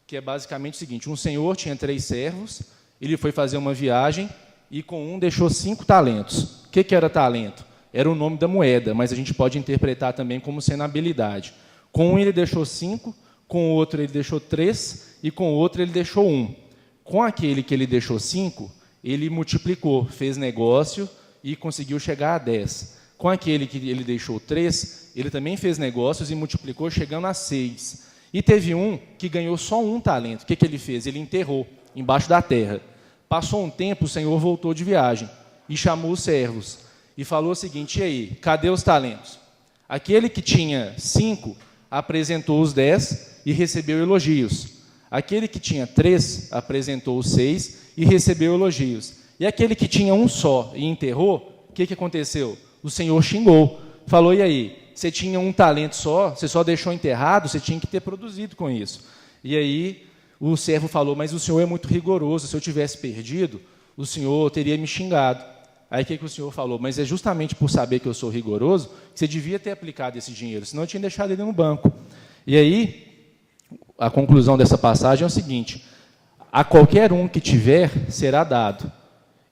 que é basicamente o seguinte. Um senhor tinha 3 servos, ele foi fazer uma viagem, e com um deixou 5 talentos. O que era talento? Era o nome da moeda, mas a gente pode interpretar também como sendo habilidade. Com um ele deixou 5, com o outro ele deixou 3, e com o outro ele deixou 1. Com aquele que ele deixou 5, ele multiplicou, fez negócio e conseguiu chegar a 10. Com aquele que ele deixou 3, ele também fez negócios e multiplicou, chegando a 6. E teve um que ganhou só 1 talento. O que ele fez? Ele enterrou embaixo da terra. Passou um tempo, o senhor voltou de viagem e chamou os servos e falou o seguinte, e aí, cadê os talentos? Aquele que tinha 5 apresentou os 10 e recebeu elogios. Aquele que tinha 3 apresentou os 6 e recebeu elogios. E aquele que tinha 1 só e enterrou, o que aconteceu? O senhor xingou, falou, e aí, você tinha um talento só, você só deixou enterrado, você tinha que ter produzido com isso. E aí o servo falou, mas o senhor é muito rigoroso, se eu tivesse perdido, o senhor teria me xingado. Aí o que o senhor falou? Mas é justamente por saber que eu sou rigoroso que você devia ter aplicado esse dinheiro, senão eu tinha deixado ele no banco. E aí, a conclusão dessa passagem é o seguinte: a qualquer um que tiver, será dado,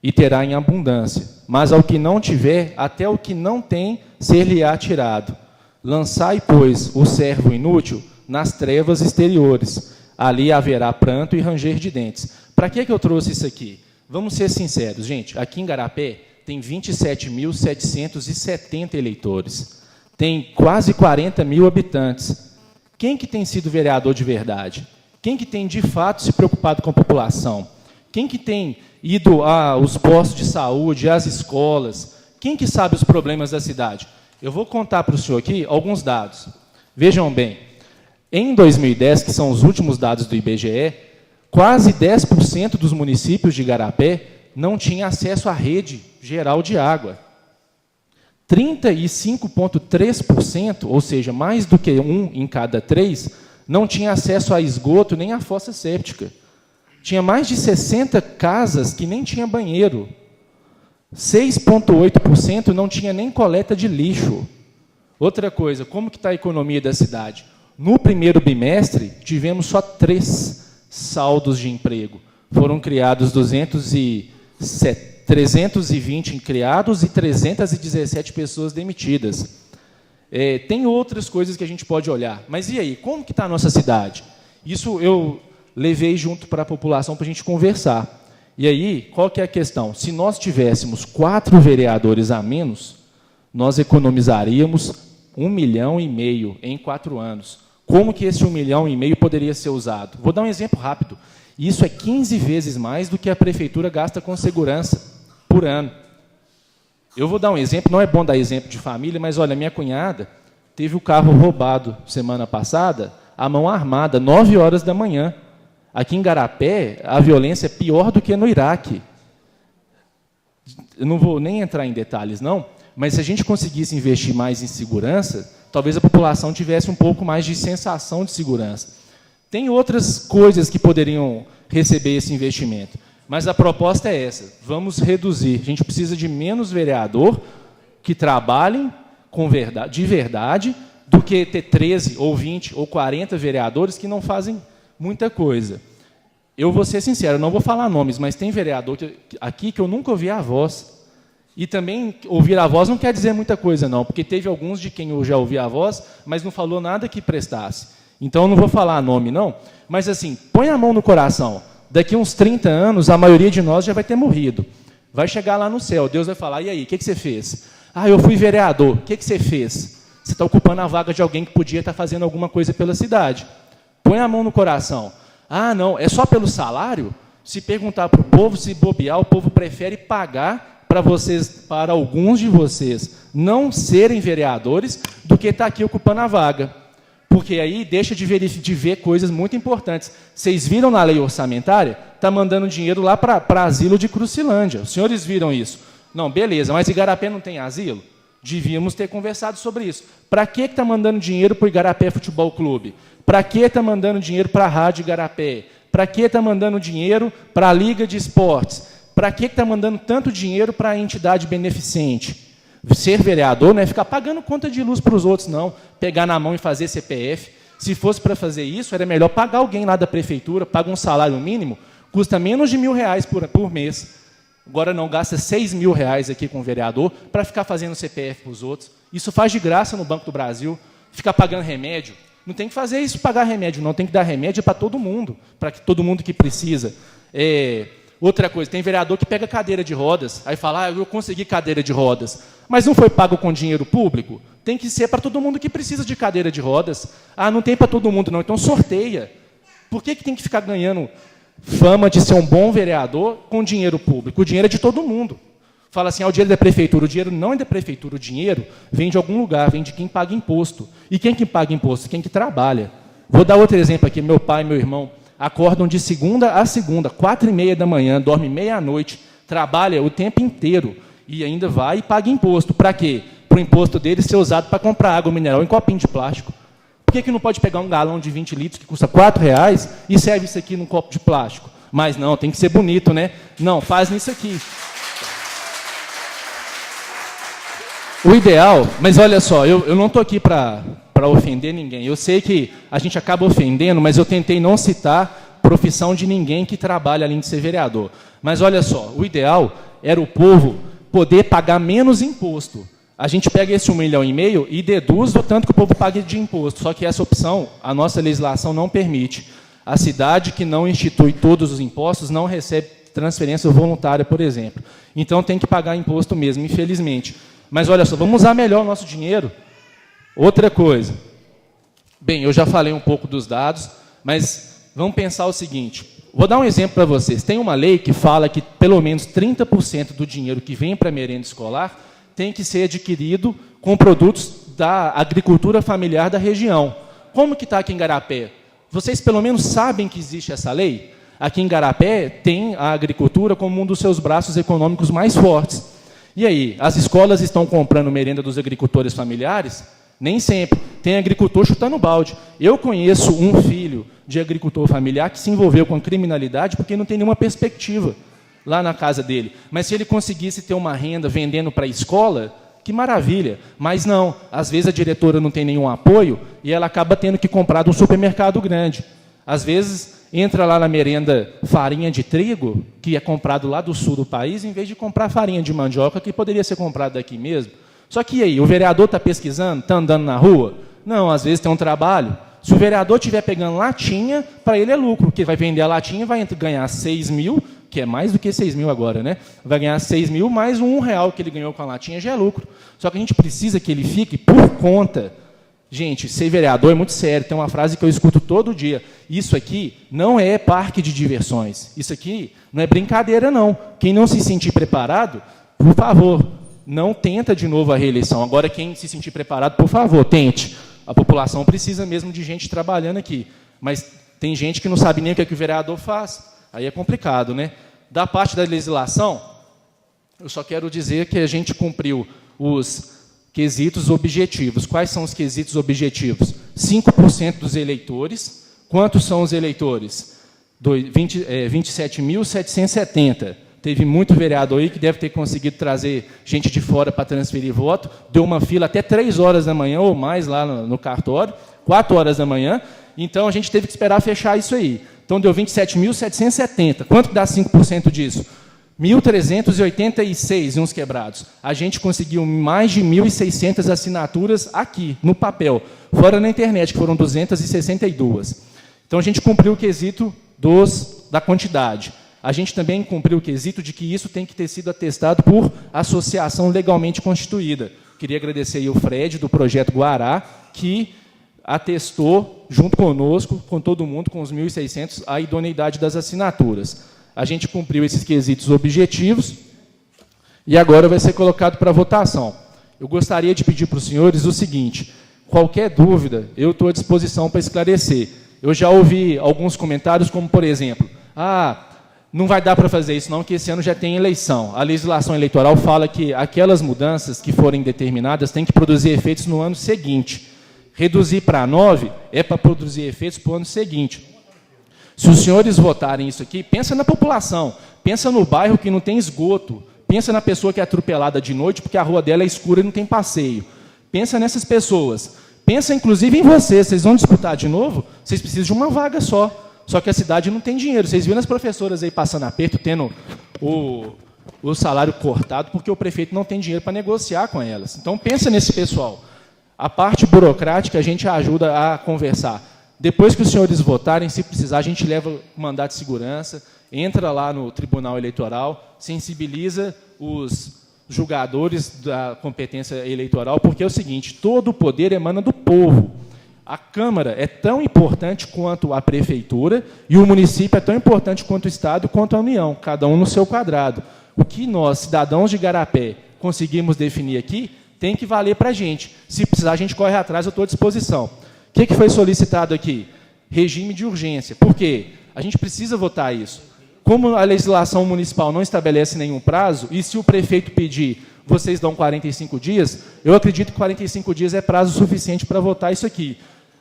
e terá em abundância. Mas ao que não tiver, até o que não tem, ser-lhe-á tirado. Lançai, pois, o servo inútil nas trevas exteriores. Ali haverá pranto e ranger de dentes. Para que eu trouxe isso aqui? Vamos ser sinceros, gente. Aqui em Igarapé tem 27.770 eleitores. Tem quase 40 mil habitantes. Quem que tem sido vereador de verdade? Quem que tem, de fato, se preocupado com a população? Quem que tem ido aos postos de saúde, às escolas? Quem que sabe os problemas da cidade? Eu vou contar para o senhor aqui alguns dados. Vejam bem, em 2010, que são os últimos dados do IBGE, quase 10% dos municípios de Igarapé não tinham acesso à rede geral de água. 35,3%, ou seja, mais do que 1 em cada 3, não tinha acesso a esgoto nem a fossa séptica. Tinha mais de 60 casas que nem tinha banheiro. 6,8% não tinha nem coleta de lixo. Outra coisa, como que está a economia da cidade? No primeiro bimestre, tivemos só 3 saldos de emprego. Foram criados 320 criados e 317 pessoas demitidas. Tem outras coisas que a gente pode olhar. Mas e aí, como que está a nossa cidade? Isso eu levei junto para a população para a gente conversar. E aí, qual que é a questão? Se nós tivéssemos 4 vereadores a menos, nós economizaríamos 1,5 milhão em 4 anos. Como que esse 1,5 milhão poderia ser usado? Vou dar um exemplo rápido. Isso é 15 vezes mais do que a prefeitura gasta com segurança por ano. Eu vou dar um exemplo, não é bom dar exemplo de família, mas olha, minha cunhada teve o carro roubado semana passada, à mão armada, 9 horas da manhã. Aqui em Igarapé, a violência é pior do que no Iraque. Eu não vou nem entrar em detalhes, não, mas se a gente conseguisse investir mais em segurança, talvez a população tivesse um pouco mais de sensação de segurança. Tem outras coisas que poderiam receber esse investimento, mas a proposta é essa: vamos reduzir. A gente precisa de menos vereador que trabalhem de verdade do que ter 13 ou 20 ou 40 vereadores que não fazem muita coisa. Eu vou ser sincero, não vou falar nomes, mas tem vereador aqui que eu nunca ouvi a voz. E também ouvir a voz não quer dizer muita coisa, não, porque teve alguns de quem eu já ouvi a voz, mas não falou nada que prestasse. Então, eu não vou falar nome, não, mas, assim, põe a mão no coração. Daqui uns 30 anos, a maioria de nós já vai ter morrido. Vai chegar lá no céu, Deus vai falar, e aí, o que você fez? Ah, eu fui vereador. O que você fez? Você está ocupando a vaga de alguém que podia estar fazendo alguma coisa pela cidade. Põe a mão no coração. Ah, não, é só pelo salário? Se perguntar para o povo, se bobear, o povo prefere pagar para alguns de vocês não serem vereadores do que estar aqui ocupando a vaga. Porque aí deixa de ver coisas muito importantes. Vocês viram na lei orçamentária? Está mandando dinheiro lá para asilo de Crucilândia. Os senhores viram isso? Não, beleza, mas Igarapé não tem asilo? Devíamos ter conversado sobre isso. Para que está mandando dinheiro para o Igarapé Futebol Clube? Para que está mandando dinheiro para a Rádio Igarapé? Para que está mandando dinheiro para a Liga de Esportes? Para que está mandando tanto dinheiro para a entidade beneficente? Ser vereador não é ficar pagando conta de luz para os outros, não. Pegar na mão e fazer CPF. Se fosse para fazer isso, era melhor pagar alguém lá da prefeitura, paga um salário mínimo, custa menos de R$1.000 por mês. Agora não, gasta R$6.000 aqui com o vereador para ficar fazendo CPF para os outros. Isso faz de graça no Banco do Brasil. Ficar pagando remédio. Não tem que fazer isso, pagar remédio, não. Tem que dar remédio para todo mundo, para todo mundo que precisa. Outra coisa, tem vereador que pega cadeira de rodas, aí fala, eu consegui cadeira de rodas, mas não foi pago com dinheiro público? Tem que ser para todo mundo que precisa de cadeira de rodas. Ah, não tem para todo mundo, não, então sorteia. Por que tem que ficar ganhando fama de ser um bom vereador com dinheiro público? O dinheiro é de todo mundo. Fala assim, o dinheiro da prefeitura. O dinheiro não é da prefeitura, o dinheiro vem de algum lugar, vem de quem paga imposto. E quem que paga imposto? Quem que trabalha. Vou dar outro exemplo aqui, meu pai e meu irmão acordam de segunda a segunda, 4h30 da manhã, dorme meia-noite, trabalha o tempo inteiro e ainda vai e paga imposto. Para quê? para o imposto dele ser usado para comprar água mineral em copinho de plástico. Por que não pode pegar um galão de 20 litros que custa R$4 e serve isso aqui num copo de plástico? Mas não, tem que ser bonito, né? Não, faz nisso aqui. O ideal, mas olha só, eu não estou aqui para ofender ninguém. Eu sei que a gente acaba ofendendo, mas eu tentei não citar profissão de ninguém que trabalha além de ser vereador. Mas olha só, o ideal era o povo poder pagar menos imposto. A gente pega esse 1,5 milhão e deduz do tanto que o povo paga de imposto. Só que essa opção, a nossa legislação não permite. A cidade que não institui todos os impostos não recebe transferência voluntária, por exemplo. Então tem que pagar imposto mesmo, infelizmente. Mas olha só, vamos usar melhor o nosso dinheiro. Outra coisa. Bem, eu já falei um pouco dos dados, mas vamos pensar o seguinte. Vou dar um exemplo para vocês. Tem uma lei que fala que pelo menos 30% do dinheiro que vem para a merenda escolar tem que ser adquirido com produtos da agricultura familiar da região. Como que está aqui em Igarapé? Vocês pelo menos sabem que existe essa lei? Aqui em Igarapé tem a agricultura como um dos seus braços econômicos mais fortes. E aí, as escolas estão comprando merenda dos agricultores familiares? Nem sempre. Tem agricultor chutando balde. Eu conheço um filho de agricultor familiar que se envolveu com criminalidade porque não tem nenhuma perspectiva lá na casa dele. Mas se ele conseguisse ter uma renda vendendo para a escola, que maravilha. Mas não, às vezes a diretora não tem nenhum apoio e ela acaba tendo que comprar de um supermercado grande. Às vezes entra lá na merenda farinha de trigo, que é comprado lá do sul do país, em vez de comprar farinha de mandioca, que poderia ser comprada daqui mesmo. Só que e aí, o vereador está pesquisando, está andando na rua? Não, às vezes tem um trabalho. Se o vereador estiver pegando latinha, para ele é lucro, porque vai vender a latinha e vai ganhar 6 mil, que é mais do que 6 mil agora, né? Vai ganhar 6 mil mais o R$1 que ele ganhou com a latinha, já é lucro. Só que a gente precisa que ele fique por conta. Gente, ser vereador é muito sério. Tem uma frase que eu escuto todo dia. Isso aqui não é parque de diversões. Isso aqui não é brincadeira, não. Quem não se sentir preparado, por favor, não tenta de novo a reeleição. Agora, quem se sentir preparado, por favor, tente. A população precisa mesmo de gente trabalhando aqui. Mas tem gente que não sabe nem o que o vereador faz. Aí é complicado, né? Da parte da legislação, eu só quero dizer que a gente cumpriu os quesitos objetivos. Quais são os quesitos objetivos? 5% dos eleitores. Quantos são os eleitores? 27.770. Teve muito vereador aí que deve ter conseguido trazer gente de fora para transferir voto. Deu uma fila até 3 horas da manhã ou mais lá no cartório, 4 horas da manhã. Então, a gente teve que esperar fechar isso aí. Então, deu 27.770. Quanto que dá 5% disso? 1.386 e uns quebrados. A gente conseguiu mais de 1.600 assinaturas aqui, no papel. Fora na internet, que foram 262. Então, a gente cumpriu o quesito da quantidade. A gente também cumpriu o quesito de que isso tem que ter sido atestado por associação legalmente constituída. Queria agradecer aí o Fred, do Projeto Guará, que atestou, junto conosco, com todo mundo, com os 1.600, a idoneidade das assinaturas. A gente cumpriu esses quesitos objetivos e agora vai ser colocado para votação. Eu gostaria de pedir para os senhores o seguinte: qualquer dúvida, eu estou à disposição para esclarecer. Eu já ouvi alguns comentários, como, por exemplo, não vai dar para fazer isso, não, porque esse ano já tem eleição. A legislação eleitoral fala que aquelas mudanças que forem determinadas têm que produzir efeitos no ano seguinte. Reduzir para 9 é para produzir efeitos para o ano seguinte. Se os senhores votarem isso aqui, pensa na população, pensa no bairro que não tem esgoto, pensa na pessoa que é atropelada de noite porque a rua dela é escura e não tem passeio. Pensa nessas pessoas. Pensa, inclusive, em vocês. Vocês vão disputar de novo? Vocês precisam de uma vaga só. Só que a cidade não tem dinheiro. Vocês viram as professoras aí passando aperto, tendo o salário cortado, porque o prefeito não tem dinheiro para negociar com elas. Então, pensa nesse pessoal. A parte burocrática a gente ajuda a conversar. Depois que os senhores votarem, se precisar, a gente leva o mandato de segurança, entra lá no Tribunal Eleitoral, sensibiliza os julgadores da competência eleitoral, porque é o seguinte: todo o poder emana do povo. A Câmara é tão importante quanto a Prefeitura e o município é tão importante quanto o Estado, quanto a União, cada um no seu quadrado. O que nós, cidadãos de Igarapé, conseguimos definir aqui, tem que valer para a gente. Se precisar, a gente corre atrás, eu estou à disposição. O que foi solicitado aqui? Regime de urgência. Por quê? A gente precisa votar isso. Como a legislação municipal não estabelece nenhum prazo, e se o prefeito pedir vocês dão 45 dias, eu acredito que 45 dias é prazo suficiente para votar isso aqui.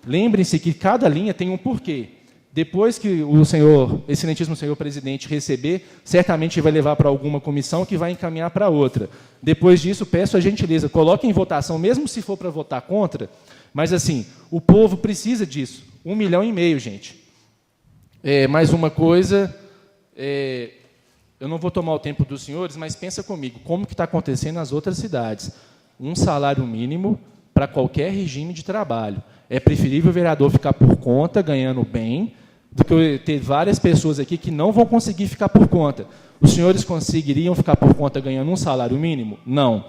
Lembrem-se que cada linha tem um porquê. Depois que o senhor, excelentíssimo senhor presidente, receber, certamente vai levar para alguma comissão que vai encaminhar para outra. Depois disso, peço a gentileza, coloque em votação, mesmo se for para votar contra, mas assim, o povo precisa disso. 1,5 milhão, gente. Mais uma coisa, eu não vou tomar o tempo dos senhores, mas pensa comigo, como que está acontecendo nas outras cidades? Um salário mínimo para qualquer regime de trabalho. É preferível o vereador ficar por conta, ganhando bem, do que ter várias pessoas aqui que não vão conseguir ficar por conta. Os senhores conseguiriam ficar por conta ganhando um salário mínimo? Não.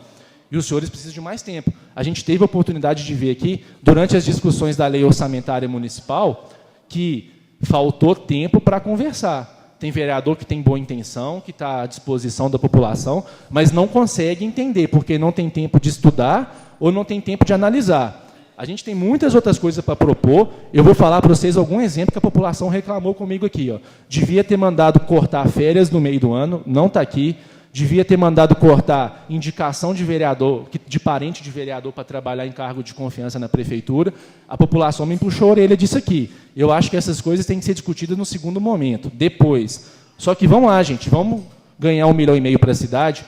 E os senhores precisam de mais tempo. A gente teve a oportunidade de ver aqui, durante as discussões da lei orçamentária municipal, que faltou tempo para conversar. Tem vereador que tem boa intenção, que está à disposição da população, mas não consegue entender, porque não tem tempo de estudar ou não tem tempo de analisar. A gente tem muitas outras coisas para propor. Eu vou falar para vocês algum exemplo que a população reclamou comigo aqui. Ó. Devia ter mandado cortar férias no meio do ano, não está aqui. Devia ter mandado cortar indicação de vereador, de parente de vereador para trabalhar em cargo de confiança na prefeitura. A população me puxou a orelha disso aqui. Eu acho que essas coisas têm que ser discutidas no segundo momento, depois. Só que vamos lá, gente, vamos ganhar 1,5 milhão para a cidade.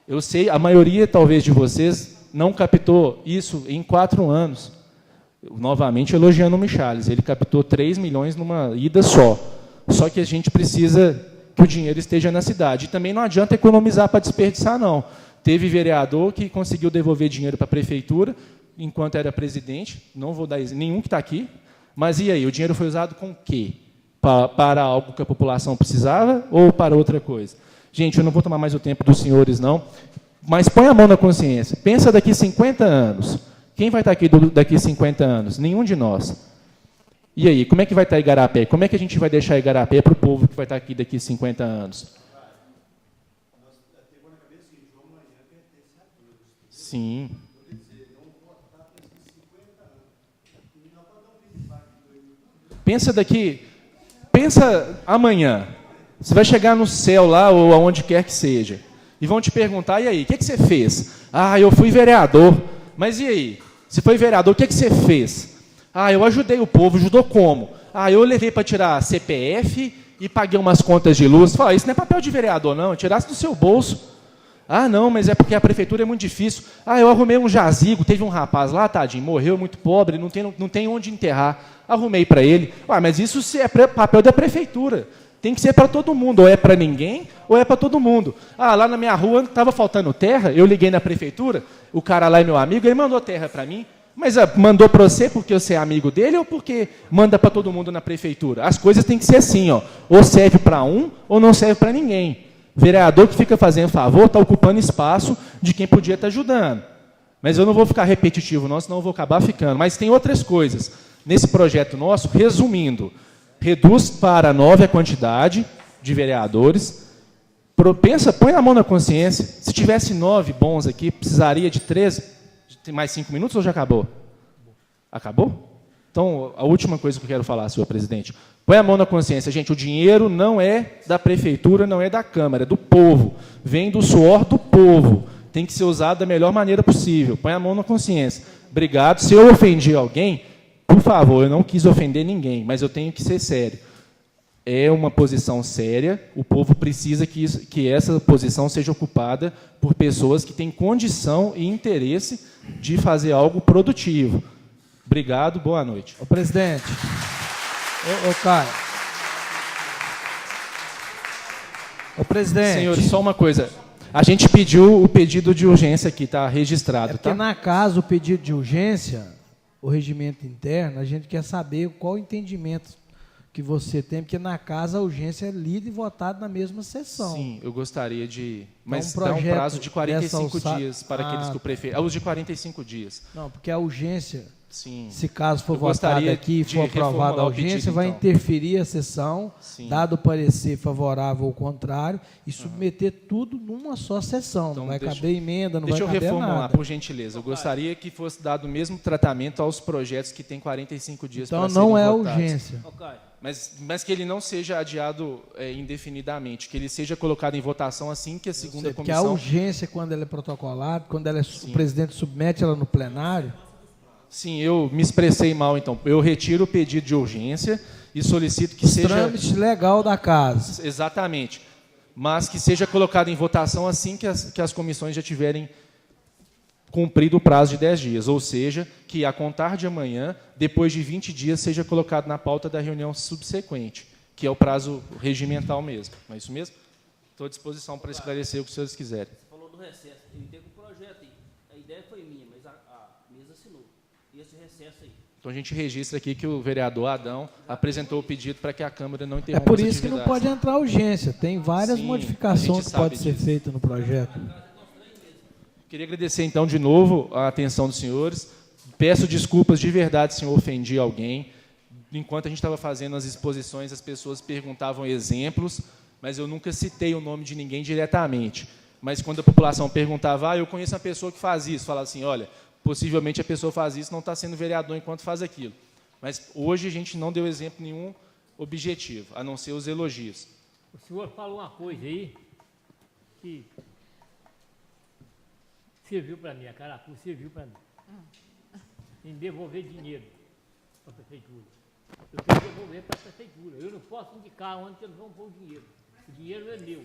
Eu sei, a maioria, talvez, de vocês não captou isso em 4 anos. Novamente elogiando o Michales, ele captou 3 milhões numa ida só. Só que a gente precisa que o dinheiro esteja na cidade. E também não adianta economizar para desperdiçar, não. Teve vereador que conseguiu devolver dinheiro para a prefeitura, enquanto era presidente, não vou dar nenhum que está aqui, mas e aí, o dinheiro foi usado com o quê? Para algo que a população precisava ou para outra coisa? Gente, eu não vou tomar mais o tempo dos senhores, não, mas põe a mão na consciência. Pensa daqui 50 anos. Quem vai estar aqui daqui 50 anos? Nenhum de nós. E aí, como é que vai estar Igarapé? Como é que a gente vai deixar Igarapé para o povo que vai estar aqui daqui 50 anos? Sim. Pensa amanhã. Você vai chegar no céu lá, ou aonde quer que seja, e vão te perguntar, e aí, o que você fez? Ah, eu fui vereador. Mas e aí? Você foi vereador, o que você fez? Ah, eu ajudei o povo, ajudou como? Ah, eu levei para tirar CPF e paguei umas contas de luz. Fala, isso não é papel de vereador, não, tirasse do seu bolso. Ah, não, mas é porque a prefeitura é muito difícil. Ah, eu arrumei um jazigo, teve um rapaz lá, tadinho, morreu muito pobre, não tem onde enterrar. Arrumei para ele. Ah, mas isso é papel da prefeitura. Tem que ser para todo mundo, ou é para ninguém, ou é para todo mundo. Ah, lá na minha rua estava faltando terra, eu liguei na prefeitura, o cara lá é meu amigo, ele mandou terra para mim, mas mandou para você porque você é amigo dele ou porque manda para todo mundo na prefeitura? As coisas têm que ser assim, ó, ou serve para um ou não serve para ninguém. Vereador que fica fazendo favor está ocupando espaço de quem podia estar ajudando. Mas eu não vou ficar repetitivo, não, senão eu vou acabar ficando. Mas tem outras coisas. Nesse projeto nosso, resumindo, reduz para 9 a quantidade de vereadores. Põe a mão na consciência. Se tivesse 9 bons aqui, precisaria de 13? Tem mais 5 minutos ou já acabou? Acabou? Então, a última coisa que eu quero falar, senhor presidente. Põe a mão na consciência, gente. O dinheiro não é da prefeitura, não é da Câmara, é do povo. Vem do suor do povo. Tem que ser usado da melhor maneira possível. Põe a mão na consciência. Obrigado. Se eu ofendi alguém, por favor, eu não quis ofender ninguém, mas eu tenho que ser sério. É uma posição séria, o povo precisa que essa posição seja ocupada por pessoas que têm condição e interesse de fazer algo produtivo. Obrigado, boa noite. Ô, presidente. Ô, Caio. Ô, presidente. Senhores, só uma coisa. A gente pediu o pedido de urgência aqui, está registrado, porque tá? na casa, o pedido de urgência, o regimento interno, a gente quer saber qual o entendimento que você tem, porque na casa a urgência é lida e votada na mesma sessão. Sim, eu gostaria de... Mas Então, dá um prazo de 45 dessa dias para aqueles que o prefeito... Os de 45 dias. Não, porque a urgência, Sim. se caso for Eu votada gostaria aqui e de for aprovada a reformular o urgência, pedido, vai então. interferir a sessão, Sim. dado o parecer favorável ou contrário, e submeter tudo numa só sessão. Então, não vai deixa- caber emenda, não Deixa eu vai caber reformular, nada. por gentileza. Eu gostaria que fosse dado o mesmo tratamento aos projetos que têm 45 dias Então para serem não é votados. urgência. Mas que ele não seja adiado indefinidamente, que ele seja colocado em votação assim que a segunda segunda Porque a comissão... urgência, quando ela é protocolada, quando o presidente submete ela no plenário... Sim, eu me expressei mal, então. Eu retiro o pedido de urgência e solicito que seja... Trâmite legal da casa. Exatamente. Mas que seja colocado em votação assim que as comissões já tiverem cumprido o prazo de 10 dias. Ou seja, que a contar de amanhã, depois de 20 dias, seja colocado na pauta da reunião subsequente, que é o prazo regimental mesmo. Não é isso mesmo? Estou à disposição para esclarecer o que os senhores quiserem. Você falou do recesso. Ele teve um projeto aí. A ideia foi minha, mas a mesa assinou. E esse recesso aí? Então, a gente registra aqui que o vereador Adão apresentou o pedido para que a Câmara não É interrompa por as isso que não atividades. pode entrar urgência. Tem várias Sim, a modificações gente que sabe podem ser disso. feitas no projeto. Queria agradecer, então, de novo a atenção dos senhores. Peço desculpas de verdade se eu ofendi alguém. Enquanto a gente estava fazendo as exposições, as pessoas perguntavam exemplos, mas eu nunca citei o nome de ninguém diretamente. Mas quando a população perguntava, eu conheço uma pessoa que faz isso, falava assim, olha, possivelmente a pessoa faz isso, não está sendo vereador enquanto faz aquilo. Mas hoje a gente não deu exemplo nenhum objetivo, a não ser os elogios. O senhor falou uma coisa aí que serviu para mim, a Caracu serviu para mim. Em devolver dinheiro para a prefeitura. Eu tenho que devolver para a prefeitura. Eu não posso indicar onde eles vão pôr o dinheiro. O dinheiro é meu.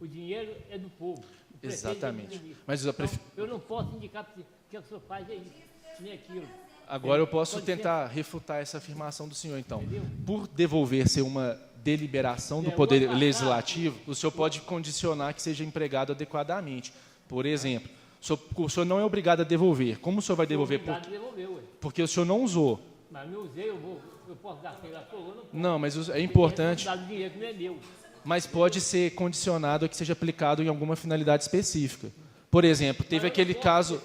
O dinheiro é do povo. O prefeito Exatamente. é do ministro. Mas a prefe... Então, eu não posso indicar para que a pessoa faz é isso, nem aquilo. Agora eu posso Pode tentar refutar essa afirmação do senhor, então. Entendeu? Por devolver ser uma deliberação do Poder Legislativo, o senhor pode condicionar que seja empregado adequadamente. Por exemplo, o senhor não é obrigado a devolver. Como o senhor vai devolver? Porque o senhor não usou. Mas não usei, eu posso dar sei lá, eu não posso. Não, mas é importante. Dar dinheiro que não é meu. Mas pode ser condicionado a que seja aplicado em alguma finalidade específica. Por exemplo, teve aquele caso...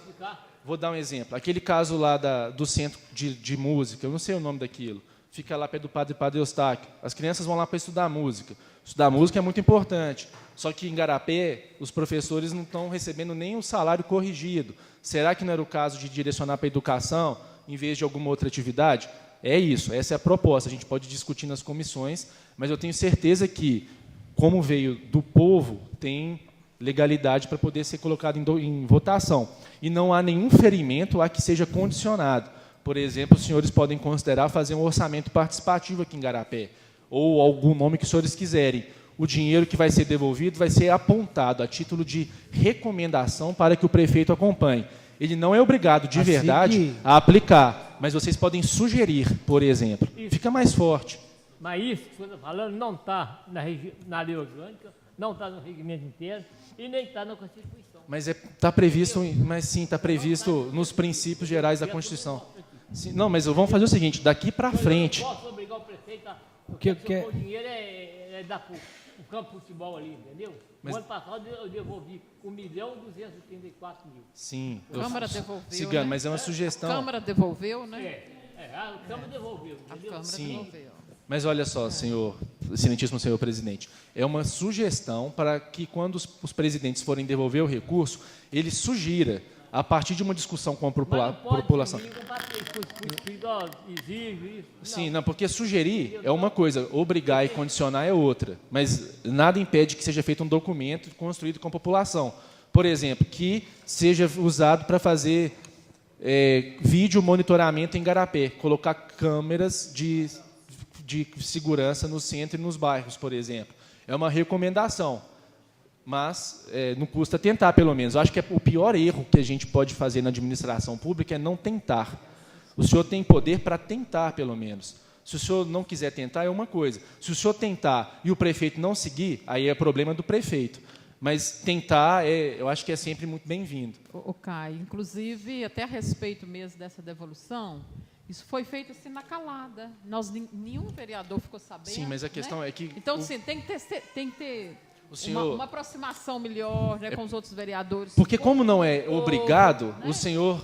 Vou dar um exemplo. Aquele caso lá do centro de música, eu não sei o nome daquilo, fica lá perto do Padre Eustáquio. As crianças vão lá para estudar música. Estudar música é muito importante. Só que em Igarapé, os professores não estão recebendo nem o salário corrigido. Será que não era o caso de direcionar para a educação, em vez de alguma outra atividade? É isso, essa é a proposta. A gente pode discutir nas comissões, mas eu tenho certeza que, como veio do povo, tem legalidade para poder ser colocado em votação. E não há nenhum ferimento a que seja condicionado. Por exemplo, os senhores podem considerar fazer um orçamento participativo aqui em Igarapé, ou algum nome que os senhores quiserem. O dinheiro que vai ser devolvido vai ser apontado a título de recomendação para que o prefeito acompanhe. Ele não é obrigado, de verdade, a aplicar, mas vocês podem sugerir, por exemplo. Fica mais forte. Mas isso que o senhor está falando não está na lei orgânica, não está no regimento interno e nem está na Constituição. Mas está previsto, mas sim, está previsto nos princípios gerais da Constituição. Sim, não, mas vamos fazer o seguinte, daqui para frente. Eu não posso obrigar o prefeito a... O dinheiro é dar para o campo de futebol ali, entendeu? Mas... O ano passado eu devolvi 1.234.000. Sim. A Câmara devolveu, Cigano, né? mas é uma sugestão. A Câmara devolveu, né? A Câmara devolveu, A entendeu? Câmara Sim. devolveu. Mas olha só, excelentíssimo senhor presidente, é uma sugestão para que, quando os presidentes forem devolver o recurso, ele sugira, a partir de uma discussão com a população. Sim, não, porque sugerir é uma coisa, obrigar e condicionar é outra. Mas nada impede que seja feito um documento construído com a população. Por exemplo, que seja usado para fazer vídeo monitoramento em Igarapé, colocar câmeras de segurança no centro e nos bairros, por exemplo. É uma recomendação, mas não custa tentar, pelo menos. Eu acho que o pior erro que a gente pode fazer na administração pública é não tentar. O senhor tem poder para tentar, pelo menos. Se o senhor não quiser tentar, é uma coisa. Se o senhor tentar e o prefeito não seguir, aí é problema do prefeito. Mas tentar, eu acho que é sempre muito bem-vindo. O Caio, inclusive, até a respeito mesmo dessa devolução, isso foi feito assim na calada. Nenhum vereador ficou sabendo. Sim, mas a questão é que... Então, sim, tem que ter o senhor, uma aproximação melhor, né, com os outros vereadores. Porque como não é obrigado, né? o senhor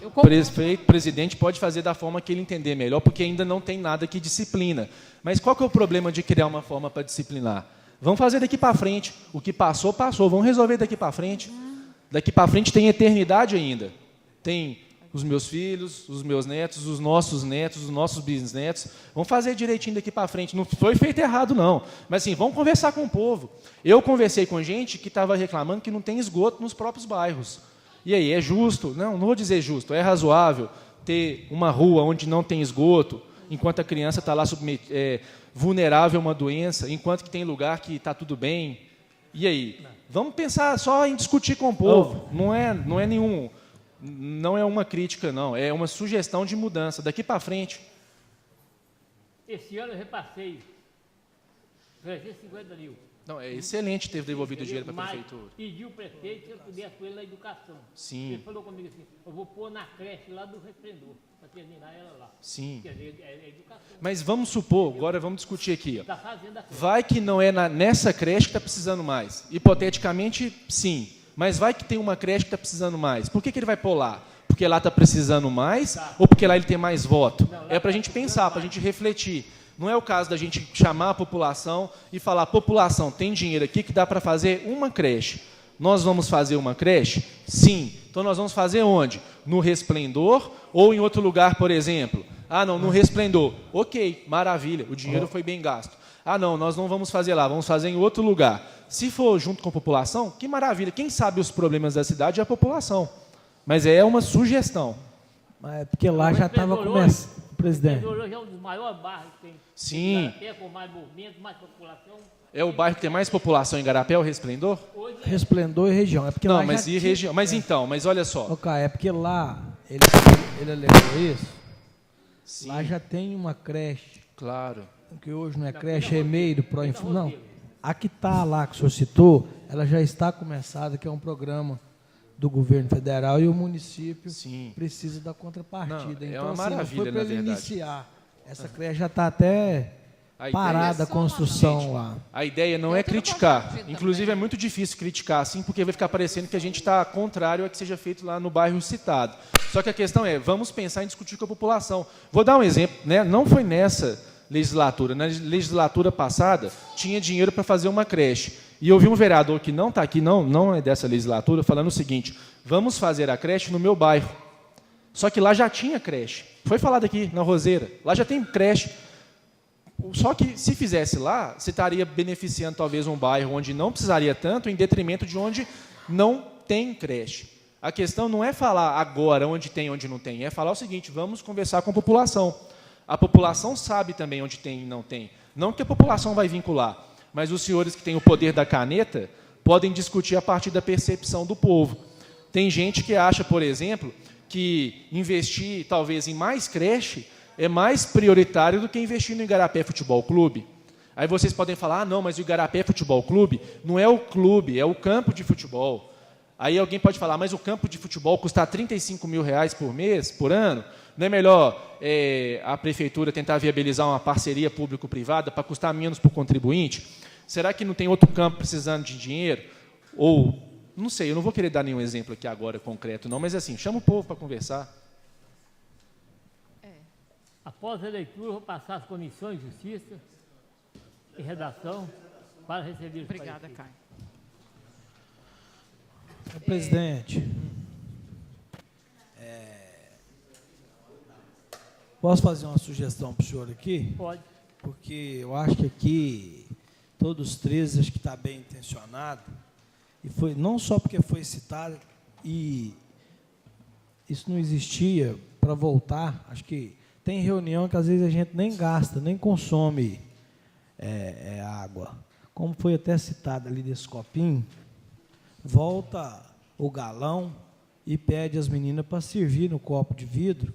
presidente pode fazer da forma que ele entender melhor, porque ainda não tem nada que disciplina. Mas qual que é o problema de criar uma forma para disciplinar? Vamos fazer daqui para frente. O que passou, passou. Vamos resolver daqui para frente. Daqui para frente tem eternidade ainda. Tem os meus filhos, os meus netos, os nossos bisnetos. Vamos fazer direitinho daqui para frente. Não foi feito errado, não. Mas, assim, vamos conversar com o povo. Eu conversei com gente que estava reclamando que não tem esgoto nos próprios bairros. E aí, é justo? Não vou dizer justo. É razoável ter uma rua onde não tem esgoto, enquanto a criança está lá vulnerável a uma doença, enquanto que tem lugar que está tudo bem. E aí? Vamos pensar só em discutir com o povo. Não é uma crítica, não. É uma sugestão de mudança. Daqui para frente. Esse ano eu repassei 350 mil. Não, é excelente ter devolvido dinheiro para a prefeitura. Pediu o prefeito se eu pudesse com ele na educação. Sim. Ele falou comigo assim, eu vou pôr na creche lá do Resplendor, para terminar ela lá. Sim. Quer dizer, é educação. Mas vamos supor, agora vamos discutir aqui. Está fazendo a creche. Vai que não é nessa creche que está precisando mais. Hipoteticamente, sim. Mas vai que tem uma creche que está precisando mais. Por que ele vai pôr lá? Porque lá está precisando mais ou porque lá ele tem mais voto? É para a gente pensar, para a gente refletir. Não é o caso da gente chamar a população e falar, população, tem dinheiro aqui que dá para fazer uma creche. Nós vamos fazer uma creche? Sim. Então nós vamos fazer onde? No Resplendor ou em outro lugar, por exemplo? Ah, não, no Resplendor. Ok, maravilha, o dinheiro foi bem gasto. Ah, não, nós não vamos fazer lá, vamos fazer em outro lugar. Se for junto com a população, que maravilha. Quem sabe os problemas da cidade é a população. Mas é uma sugestão. Mas é porque lá já estava começando. Presidente. Hoje é um dos maiores bairros que tem. Sim. Com mais movimento, mais população. É o bairro que tem mais população em Igarapé, o Resplendor? Resplendor e região. É porque não, lá mas e região? Mas então, mas olha só. Ok, é porque lá, ele alegou isso. Sim. Lá já tem uma creche. Claro. Que hoje não é creche, é e-mail do Proinfo. Não. A que está lá, que o senhor citou, ela já está começada, que é um programa do governo federal e o município precisa da contrapartida. Não, então, é uma maravilha, não foi para ele verdade. iniciar. Essa creche já está até parada a construção lá. A ideia não é criticar. Inclusive, é muito difícil criticar assim, porque vai ficar parecendo que a gente está contrário a que seja feito lá no bairro citado. Só que a questão é, vamos pensar em discutir com a população. Vou dar um exemplo, né? Não foi nessa legislatura. Na legislatura passada, tinha dinheiro para fazer uma creche. E eu vi um vereador que não está aqui, não é dessa legislatura, falando o seguinte, vamos fazer a creche no meu bairro. Só que lá já tinha creche. Foi falado aqui, na Roseira. Lá já tem creche. Só que, se fizesse lá, você estaria beneficiando, talvez, um bairro onde não precisaria tanto, em detrimento de onde não tem creche. A questão não é falar agora onde tem e onde não tem, é falar o seguinte, vamos conversar com a população. A população sabe também onde tem e não tem. Não que a população vai vincular, mas os senhores que têm o poder da caneta podem discutir a partir da percepção do povo. Tem gente que acha, por exemplo, que investir, talvez, em mais creche é mais prioritário do que investir no Igarapé Futebol Clube. Aí vocês podem falar, ah, não, mas o Igarapé Futebol Clube não é o clube, é o campo de futebol. Aí alguém pode falar, mas o campo de futebol custar R$35 mil por mês, por ano? Não é melhor a prefeitura tentar viabilizar uma parceria público-privada para custar menos para o contribuinte? Será que não tem outro campo precisando de dinheiro? Ou, não sei, eu não vou querer dar nenhum exemplo aqui agora concreto, não, mas assim, chama o povo para conversar. Após a leitura, vou passar as comissões de Justiça e Redação para receber os Obrigada, Caio. Presidente, posso fazer uma sugestão para o senhor aqui? Pode. Porque eu acho que aqui, todos os três, acho que está bem intencionado, e foi não só porque foi citado, e isso não existia para voltar, acho que tem reunião que às vezes a gente nem gasta, nem consome água. Como foi até citado ali desse copinho, volta o galão e pede às meninas para servir no copo de vidro,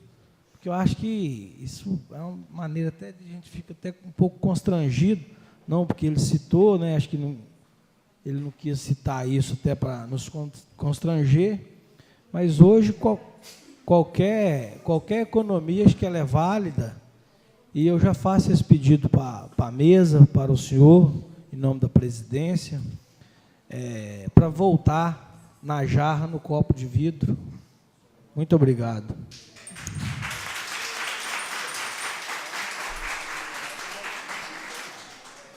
porque eu acho que isso é uma maneira até de a gente fica até um pouco constrangido, não porque ele citou, né, acho que não, ele não quis citar isso até para nos constranger, mas hoje qualquer economia acho que ela é válida, e eu já faço esse pedido para a mesa, para o senhor, em nome da presidência, para voltar na jarra, no copo de vidro. Muito obrigado.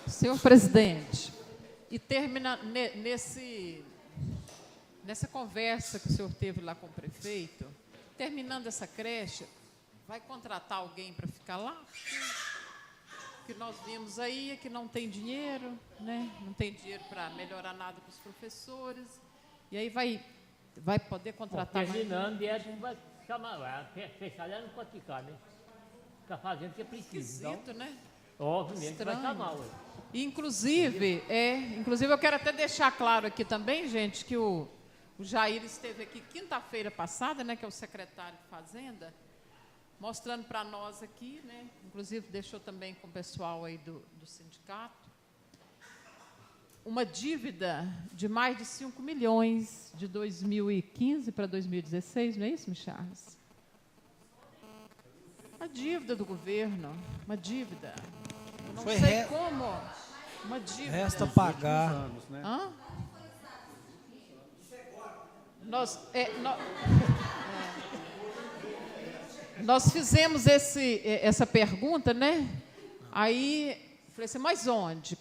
Senhor presidente, e termina nessa conversa que o senhor teve lá com o prefeito, terminando essa creche, vai contratar alguém para ficar lá? Que nós vimos aí é que não tem dinheiro, né? Não tem dinheiro para melhorar nada para os professores. E aí vai poder contratar terminando, e a gente vai chamar, vai fechar lá no pode ficar, né? Ficar fazendo o que precisa. Esquisito, Então, né? obviamente vai chamar, ué. Inclusive eu quero até deixar claro aqui também, gente, que o Jair esteve aqui quinta-feira passada, né, que é o secretário de Fazenda, mostrando para nós aqui, né, inclusive deixou também com o pessoal aí do sindicato, uma dívida de mais de 5 milhões de 2015 para 2016, não é isso, Charles? Uma dívida do governo, uma dívida. Eu não Foi sei como. Uma dívida. Resta pagar. Anos, né? Hã? Nós fizemos essa pergunta, né? Aí, falei assim, mas onde?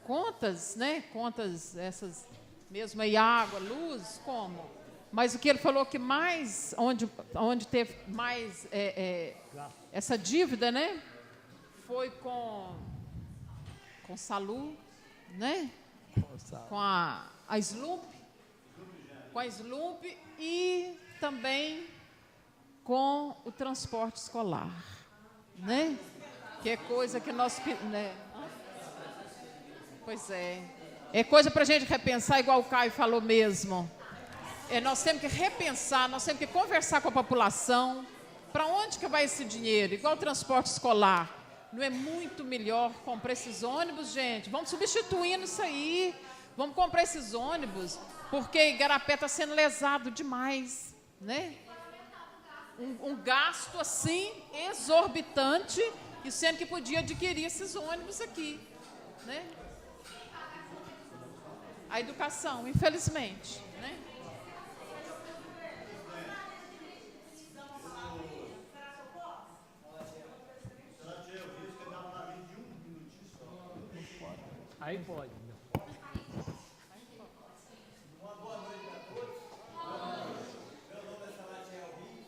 Contas, né? Contas essas mesmo aí, água, luz, como? Mas o que ele falou que mais, onde teve mais essa dívida, né? Foi com Salu, né? Com a Slump, e também com o transporte escolar, né? Que é coisa que nós, né? Pois é coisa para a gente repensar, igual o Caio falou mesmo. Nós temos que repensar, nós temos que conversar com a população. Para onde que vai esse dinheiro? Igual o transporte escolar. Não é muito melhor comprar esses ônibus, gente? Vamos substituindo isso aí. Vamos comprar esses ônibus, porque Igarapé está sendo lesado demais, né? Um gasto assim exorbitante, e sendo que podia adquirir esses ônibus aqui, né? A educação, infelizmente, né? Aí pode. Uma boa noite a todos. Meu nome é Salatiel Rio.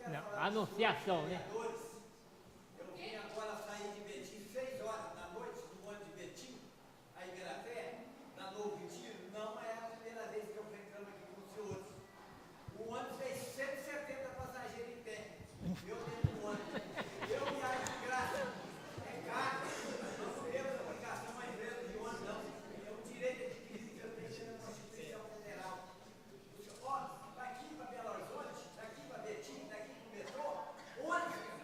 Não, anunciação, né? Eu vim agora sair de Betim, 6 horas da noite, do ônibus de Betim, a Iberafé, na Novo Retiro. Não é a primeira vez que eu reclamo aqui com os senhores. O ônibus fez 170 passageiros em pé. Eu dentro do ônibus. Eu viajo de graça. É caro. Daqui para Belo Horizonte, daqui para Betim, daqui para o metrô, ônibus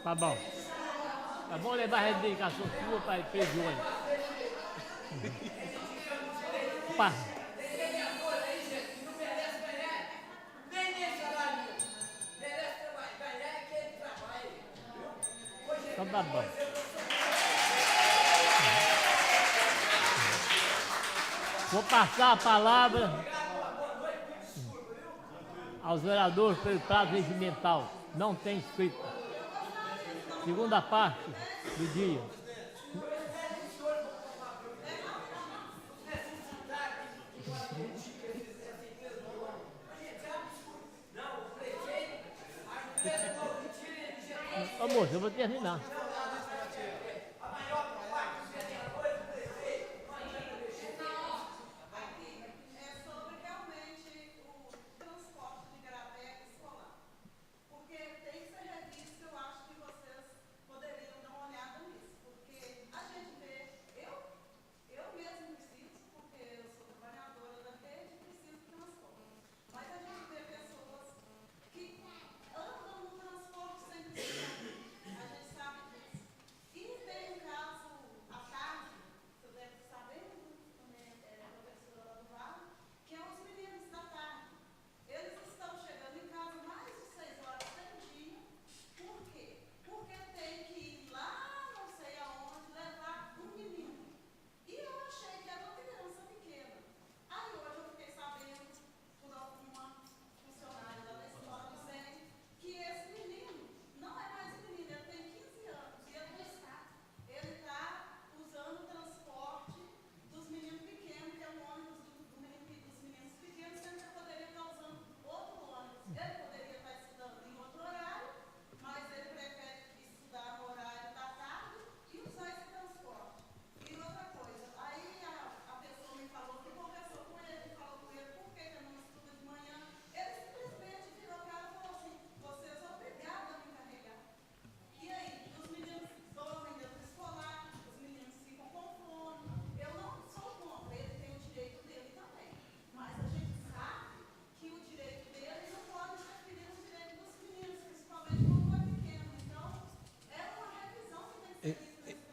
Tá bom. Tá bom levar a reivindicação sua para ir preso de ônibus. Opa. Então tá bom. Vou passar a palavra aos vereadores pelo prazo regimental. Não tem escrito. Segunda parte do dia. Ô moço, eu vou terminar.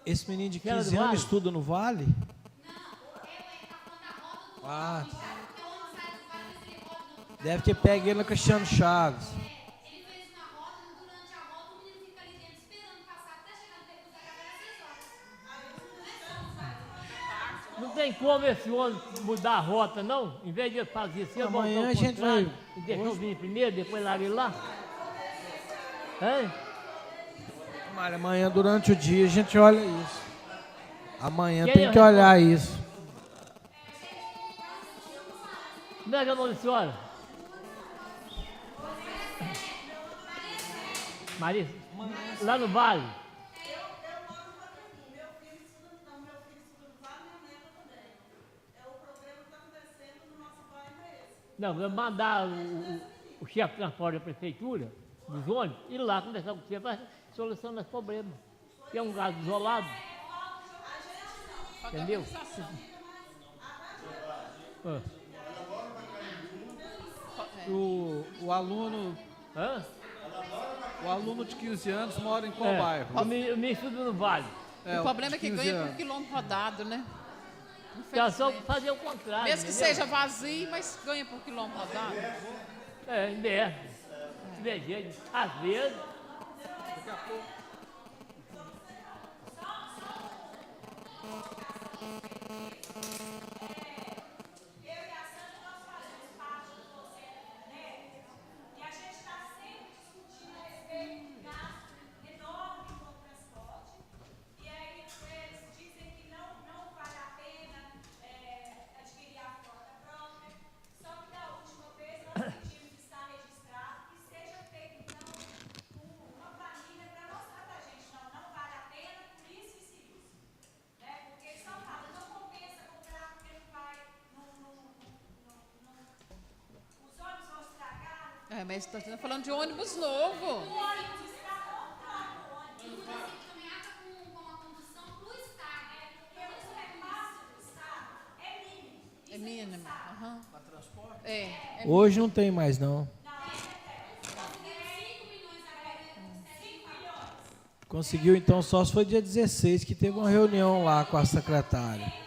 Esse menino de 15 anos estuda no Vale? Ah, deve ter pego ele no Cristiano Chaves. Ele fez uma rota, durante a rota o menino fica ali dentro esperando passar até chegar no tempo da galera 6 horas. Não tem como esse ônibus mudar a rota, não? Em vez de fazer assim, amanhã a gente vai. E deixar o menino primeiro, depois larga ele lá? Hein? Amanhã, durante o dia, a gente olha isso. Amanhã Quem tem que olhar isso. Como é que é o nome da senhora? Maria. Lá no Vale. Não, vou mandar o chefe de transporte da prefeitura, dos ônibus, ir lá conversar com você para solucionar esse problema. Que é um caso isolado. Entendeu? O aluno. Hã? O aluno de 15 anos mora em qual bairro? O menino estuda no Vale. O problema é que ganha por quilômetro rodado, né? É só fazer o contrário. Mesmo que seja vazio, mas ganha por quilômetro rodado. É, inverno. Às vezes. Daqui a pouco. É, mas está falando de ônibus novo. É mínimo. Uhum. Hoje não tem mais, não. Conseguiu, então, só se foi dia 16, que teve uma reunião lá com a secretária.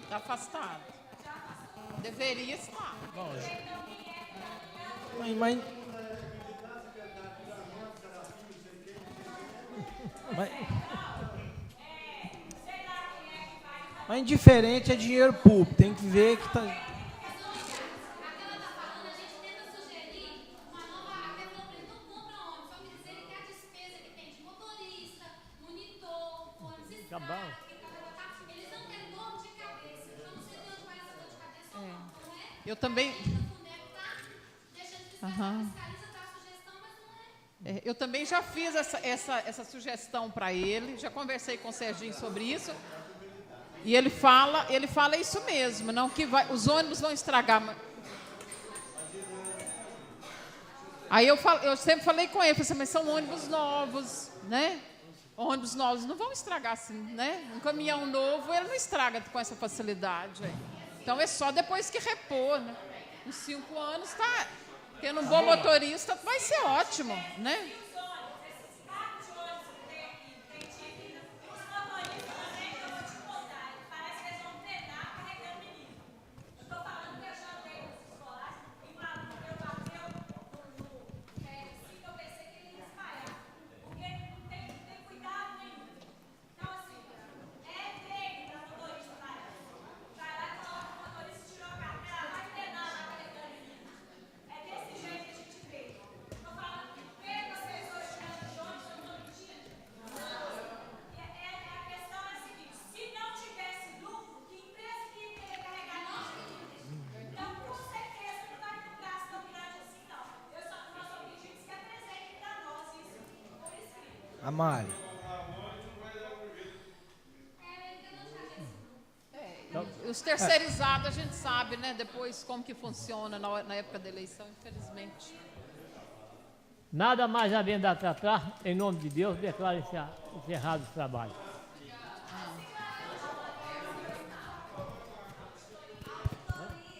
Está afastado. Deveria estar. Mas indiferente é dinheiro público, tem que ver que tá. Eu também. Eu também já fiz essa sugestão para ele, já conversei com o Serginho sobre isso. E ele fala isso mesmo, não que os ônibus vão estragar. Aí eu sempre falei com ele, mas são ônibus novos, né? Ônibus novos não vão estragar assim, né? Um caminhão novo, ele não estraga com essa facilidade. Então é só depois que repor, né? Uns 5 anos, tá? Tendo um bom motorista, vai ser ótimo, né? Amália. Os terceirizados a gente sabe, né? Depois como que funciona na época da eleição, infelizmente. Nada mais havendo a tratar, em nome de Deus, declaro encerrado o trabalho.